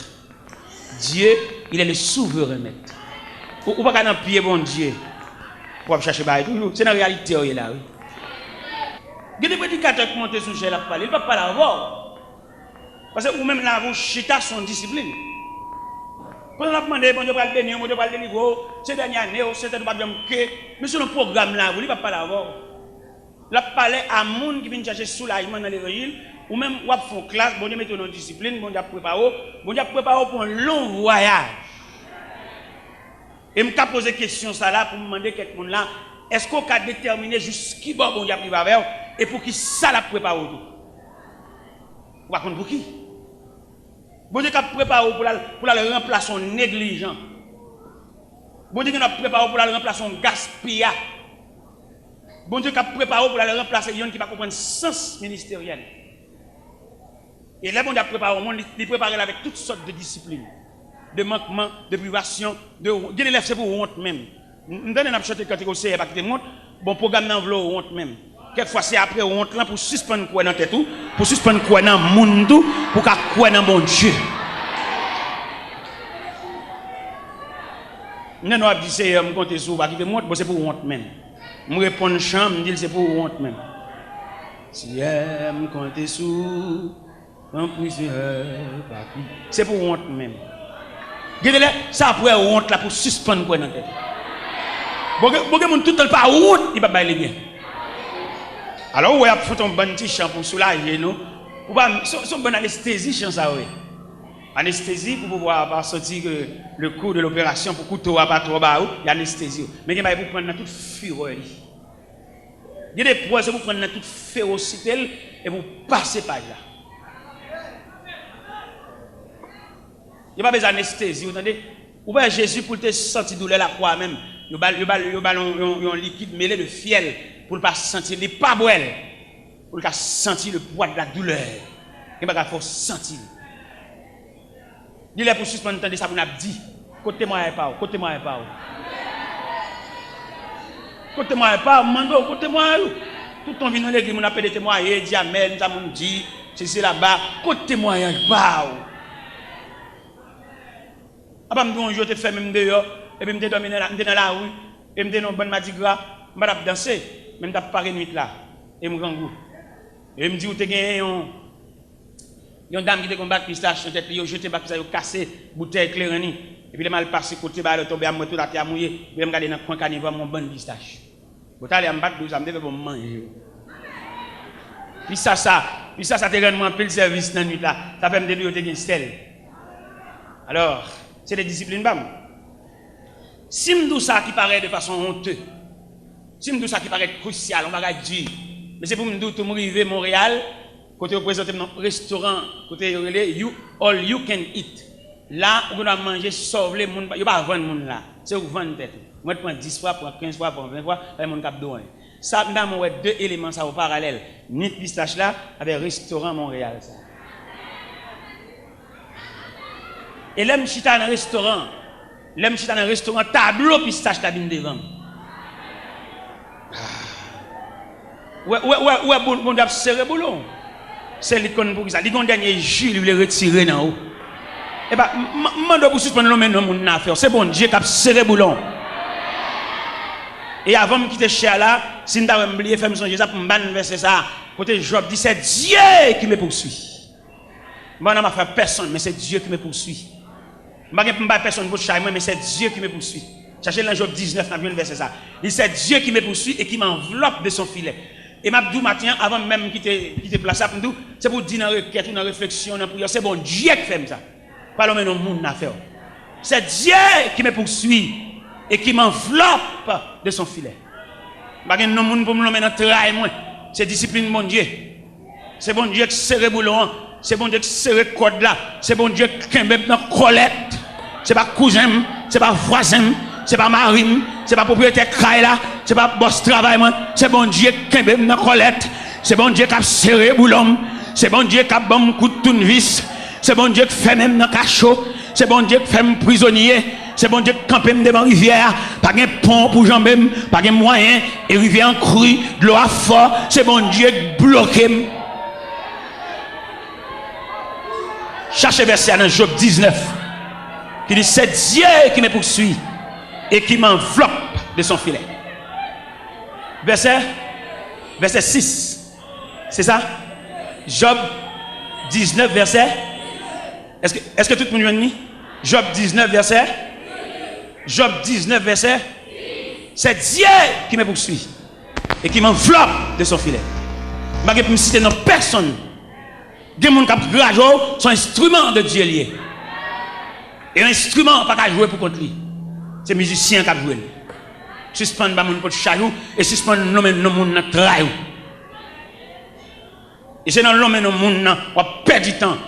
Dieu, il est le souverain maître. On va pas pied bon Dieu. On va chercher bail toujours. C'est la réalité là, oui. Il y a des prédicateurs qui montent sur le la parler, il ne va pas l'avoir. Parce que vous-même là, vous chita son discipline. Quand on a demandé, bon Dieu va le bénir, bon Dieu va le délivrer, c'est dernière année, c'est pas bien que, mais sur le programme là, vous ne va pas l'avoir. Là, parler à monde qui vient chercher soulagement dans l'évangile, ou même vous font classe, bon Dieu mettez dans discipline, bon Dieu prépare pour un long voyage. Et je me pose des questions ça là pour me demander quelqu'un là, est-ce qu'on a déterminé jusqu'à bon Dieu privé avec et pour qui ça la prépare tout? Vous va pour qui? Bon Dieu a préparé pour le remplacer en négligent. Bon Dieu a préparé pour le remplacer en gaspillage. Bon Dieu a préparé pour le remplacer les gens qui ne comprennent pas le sens ministériel. Et là, bon Dieu a préparé au monde, il prépare avec toutes sortes de disciplines, de manquements, de privations, de l'élève c'est pour honte même. Nous donnons une chanter quand il y a des honte, bon programme dans v'lo honte même. Quelquefois c'est après honte là pour suspendre quoi dans tête tout, pour suspendre quoi dans monde tout, pour qu'a quoi dans bon Dieu. Nous nous dit c'est me compter sur va qui monte, bon c'est pour honte même. Me répondre chambre, me dit c'est pour honte même. Si me compter sur un plusieurs papier, c'est pour honte même. Regardez ça après honte là pour suspendre quoi dans tête. Bon mon tout le temps pas honte, il va pas aller bien. Alors, ouais, il faut un bon petit chant pour soulager nous. Son bonne anesthésie, chant ça, oui. Anesthésie pour pouvoir sortir le cours de l'opération pour couteau à pas trop bas, il y a anesthésie. Mais il faut prendre toute fureur. Il y a des poids, vous prendre toute férocité et vous passez par là. Il n'y a pas besoin d'anesthésie, vous entendez? Vous voyez Jésus pour te sentir douleur la croix même. Il y a un liquide mêlé de fiel. Pour ne pas sentir les pas boire, pour ne sentir le poids de la douleur. Il faut sentir. Il est pour suspendre de ça, on a dit. Côté-moi et pas, côté-moi et pas. Côté-moi et pas, mando, côté-moi. Tout ton vin dans l'église, on a fait des témoignages, dit amen, ça m'a dit, c'est là-bas, côté-moi et pas. Après, je te fais même dehors, et puis je te domine dans la rue, et je te donne un bon mardi gras, je vais danser. Même t'as paré nuit là et me goût et me dit où tu gagné une dame qui te combat pistache tête yo jeté bac ça yo cassé bouteille clairani et puis le mal passé côté ba le tomber à moi tout la terre mouillé puis me regarder dans coin carnivore mon bonne pistache bon t'allez me battre ça me devait pour manger Puis ça te rend moins pile service dans la nuit là. Ça fait me dire que tu stèle. Alors, c'est des disciplines bam. Si me ça qui paraît de façon honteuse, si me ça qui paraît crucial, on va dire, mais c'est pour me dire que je arrivé à Montréal, côté représenté dans un restaurant, côté you all you can eat. Là, on doit manger sauve les monde, il pas vendre monde là. C'est vous vendre tête. Moi je prends 10 fois, pour 15 fois, pour 20 fois, les monde cap douane. Ça dans moi deux éléments ça au parallèle. Nid pistache là avec restaurant Montréal ça. Et l'aime chita dans un restaurant, tableau pistache la bin devant. Ouais, bon d'ab serré boulon. C'est li kon pour ça. Li kon dernier jus, il veut retirer dans haut. Eh ben, mando pour suspendre l'homme dans mon affaire. C'est bon Dieu qui a serré boulon. Et avant de quitter chez là, si nous avons oublié faire songer ça pour me ban verser ça, côté Job dit c'est Dieu qui me poursuit. Moi n'a pas fait personne, mais c'est Dieu qui me poursuit. Je ne pas personne pour changer, mais c'est Dieu qui me poursuit. Cherchez dans Job 19, dans le verset ça. Il c'est Dieu qui me poursuit et qui m'enveloppe de son filet. Et m'a dit matin, avant même quitter place, c'est pour dire dans la requête, dans la réflexion, dans la prière, c'est bon Dieu qui fait ça. Pas l'homme dans le monde n'a fait. C'est Dieu qui me poursuit et qui m'enveloppe de son filet. Pas que non monde pour me l'homme dans travail moi. C'est discipline mon Dieu. C'est bon Dieu qui serre boulon. C'est bon Dieu qui serre code là. C'est bon Dieu qui est dans colette. C'est pas cousin, c'est pas voisin, c'est pas mari, c'est pas propriétaire craille là, c'est pas boss travail moi. C'est bon Dieu qui est dans colette. C'est bon Dieu qui a serré boulon. C'est bon Dieu qui a bon coup de tournevis. C'est bon Dieu qui fait même dans cachot. C'est bon Dieu qui fait prisonnier. C'est bon Dieu qui campe devant la rivière. Pas de pont pour jamber, pas de moyen. Et rivière en crue, de l'eau à fort. C'est bon Dieu qui bloque. Cherchez verset dans Job 19. Qui dit c'est Dieu qui me poursuit et qui m'enveloppe de son filet. Verset 6. C'est ça? Job 19, verset. Est-ce que tout le monde dit? Job 19, verset. Job 19, verset. C'est Dieu qui me poursuit et qui m'enveloppe de son filet. Je ne vais pas citer personne. Des gens qui ont sont instruments de Dieu lié. Et un instrument pas qu'à jouer pour contre lui. C'est musicien qui a joué. Suspendre ba moun pour chajou et suspendre l'homme non moun nan travail. Et c'est dans l'homme non moun nan on perd du temps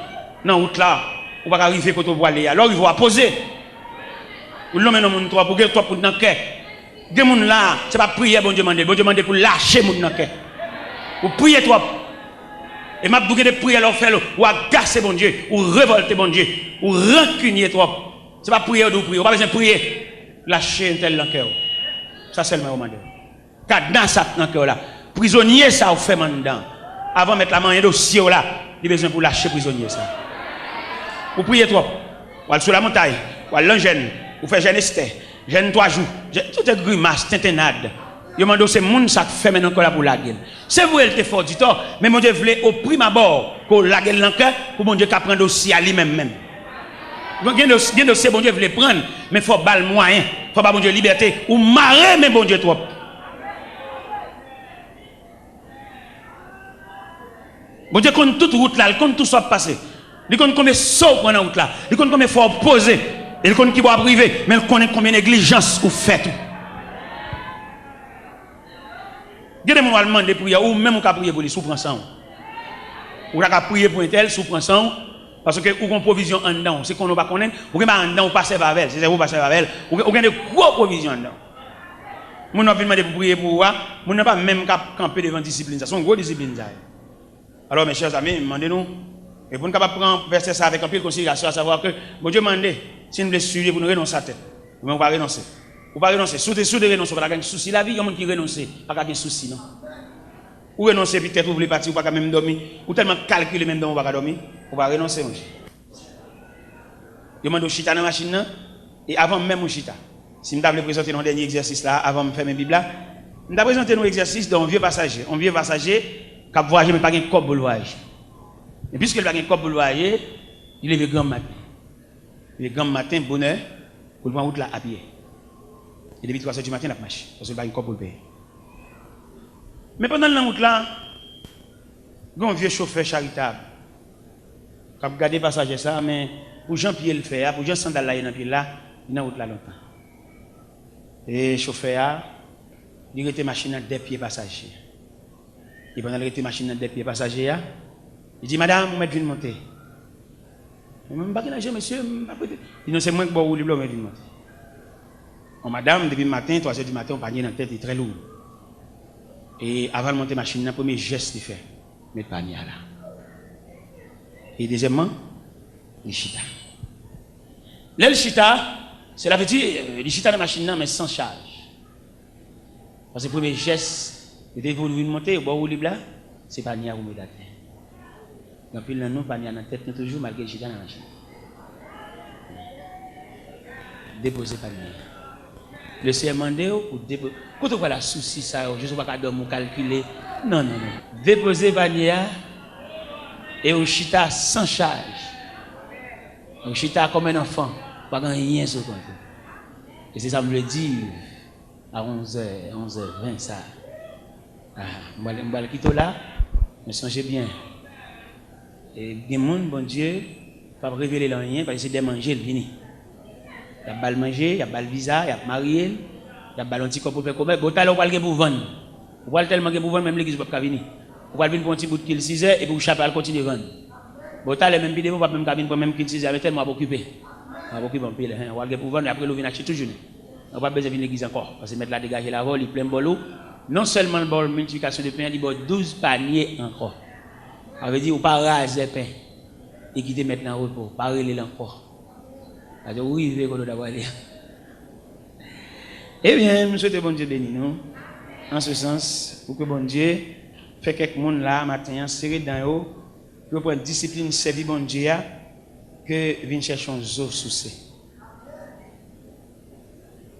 dans route là, on va arriver pour te aller. Alors il va poser. Ou l'homme non moun toi pour que toi pour dans cœur. Des moun là, c'est pas prier bon Dieu demander, bon Dieu demander pour lâcher moun dans cœur. Ou prier toi. Et m'a bouquet de prière leur faire ou agacer bon Dieu, ou révolter bon Dieu, ou rancunier trop. C'est pas prier ou prier, on pas besoin de prier. Lâcher un tel dans le cœur. Ça seulement au mandé. Cadence ça dans le cœur là. Prisonnier ça ou fait mandant. Avant de mettre la main dans dossier là, il a besoin pour lâcher prisonnier ça. Ou prier trop. Ou aller sur la montagne, ou aller l'engène, ou faire jeûne jeûne 3 jours. Tout est grimace, tintinade. Yo mando c'est moun ça fait maintenant là pour la gueule. C'est vous elle te fort du temps, mais mon Dieu voulait au prime abord qu'on la gueule dans cœur pour mon Dieu qu'a prendre aussi à lui même. Gen dossier bon Dieu voulait prendre, mais faut bal moyen, faut pas bon Dieu liberté ou marrer mais bon Dieu trop. Bon Dieu compte toute route là, il compte tout ça passer. Il compte combien saut prendre la route là, il compte combien faut poser, il compte qui va priver, mais il connaît combien négligence ou fait tout. Gardez mon allemand de prière ou même on peut prier pour les sous-prend ça. Ou la prier pour un tel sous-prend ça parce que ou une provision en dedans, c'est qu'on ne pas connaître, ou que en dedans ou passer avec elle, c'est vous passer avec elle, ou gagne de gros provisions en dedans. Mon n'a pas demandé pour prier pour moi, mon n'a pas même camper devant discipline, ça sont gros discipline ça. Alors mes chers amis, demandez-nous et pour nous capable prendre verset ça avec un peu de considération à savoir que bon Dieu mande si nous voulons suivre pour nous renoncer à tête. Mais on va renoncer. Ou pas renoncer, sous de renoncer, pas de souci la vie, il y a des gens qui renoncent, pas de souci non. Ou renoncer peut-être vous voulez partir ou pas même dormir, ou tellement calculer même dans on va dormir, on va renoncer mon. Je demande chita dans la machine et avant même mon chita. Si je voulais présenter un dernier exercice là avant de faire mes bibles là, je vais présenter un exercice d'un vieux passager, qui a voyagé mais pas de corps pour le voyage. Et puisqu'il n'a pas de corps pour le voyage, il est grand matin. Il est grand matin bonheur pour prendre route là à pied. Et depuis 3 heures du matin, il a marché. Parce qu'il n'a pas de corps pour le payer. Mais pendant la route là, un vieux chauffeur charitable. Quand vous regardez passager ça, mais pour Jean-Pierre le faire, pour Jean Sandal là, dans pied là, il n'a pas longtemps. Et le chauffeur, il était machine à des pieds passagers. Et pendant qu'il était machine à des pieds passagers, il dit madame, vous m'êtes venu monter. Je ne sais pas qui monsieur, il ne sait moins que vous voulez monter. Madame, depuis le matin, 3h du matin, on panier dans la tête est très lourd. Et avant de monter la machine, le premier geste qu'il fait, mettre le panier là. Et deuxièmement, les chita. Le chita, c'est la petite, les chita de la machine, mais sans charge. Parce que le premier geste, c'était pour vous monter, au bord où là, c'est pas ni à vous mettre la tête. Donc, puis là, nous, pas ni à la tête, nous toujours malgré le chita dans la machine. Déposer pas ni. Le serment pour déposer. Quand on voit la souci, ça, je ne sais pas quand on calculer. Non, non, non. Déposer Vania et au chita sans charge. Au chita comme un enfant, pas rien sur compte. Et c'est ça me le dit à 11h20 ça. Je vais le quitter là, mais songez bien. Et des gens, bon Dieu, pas révéler rien parce que c'est des manger le vini. Il y a bal manger, il y a bal visa, il y a marié, il y a bal anti pour faire commerce. Vous allez aller pour vendre. Vous allez tellement pour vendre même l'église ne peut pas venir. Vous allez venir pour un petit bout de kill 6 heures et puis vous chapez continuer à vendre. Vous allez même vidéo pas même cabine pour même kill 6 heures, mais tellement occupé. On va occuper un peu. Vous allez pour vendre et après vous venez acheter toujours. On va pas besoin de l'église encore parce que mettre là dégager la vol, il plein bolo. Non seulement le bol multiplication de pain, il y a 12 paniers encore. Ça veut dire ou pas raser pain et quitter maintenant en repos, pas reler encore. Oui, je vais d'avoir aller. Eh bien, je souhaite bon Dieu béni nous. En ce sens, pour que bon Dieu fait quelques monde là matin serré dans eux, pour prendre discipline servir bon Dieu que vienne chercher un zo souci.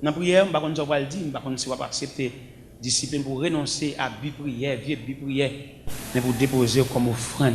Dans la prière, je ne sais pas le dire, je ne sais pas accepter discipline pour renoncer à vie prière, vieux vie prière, mais pour déposer comme offrande.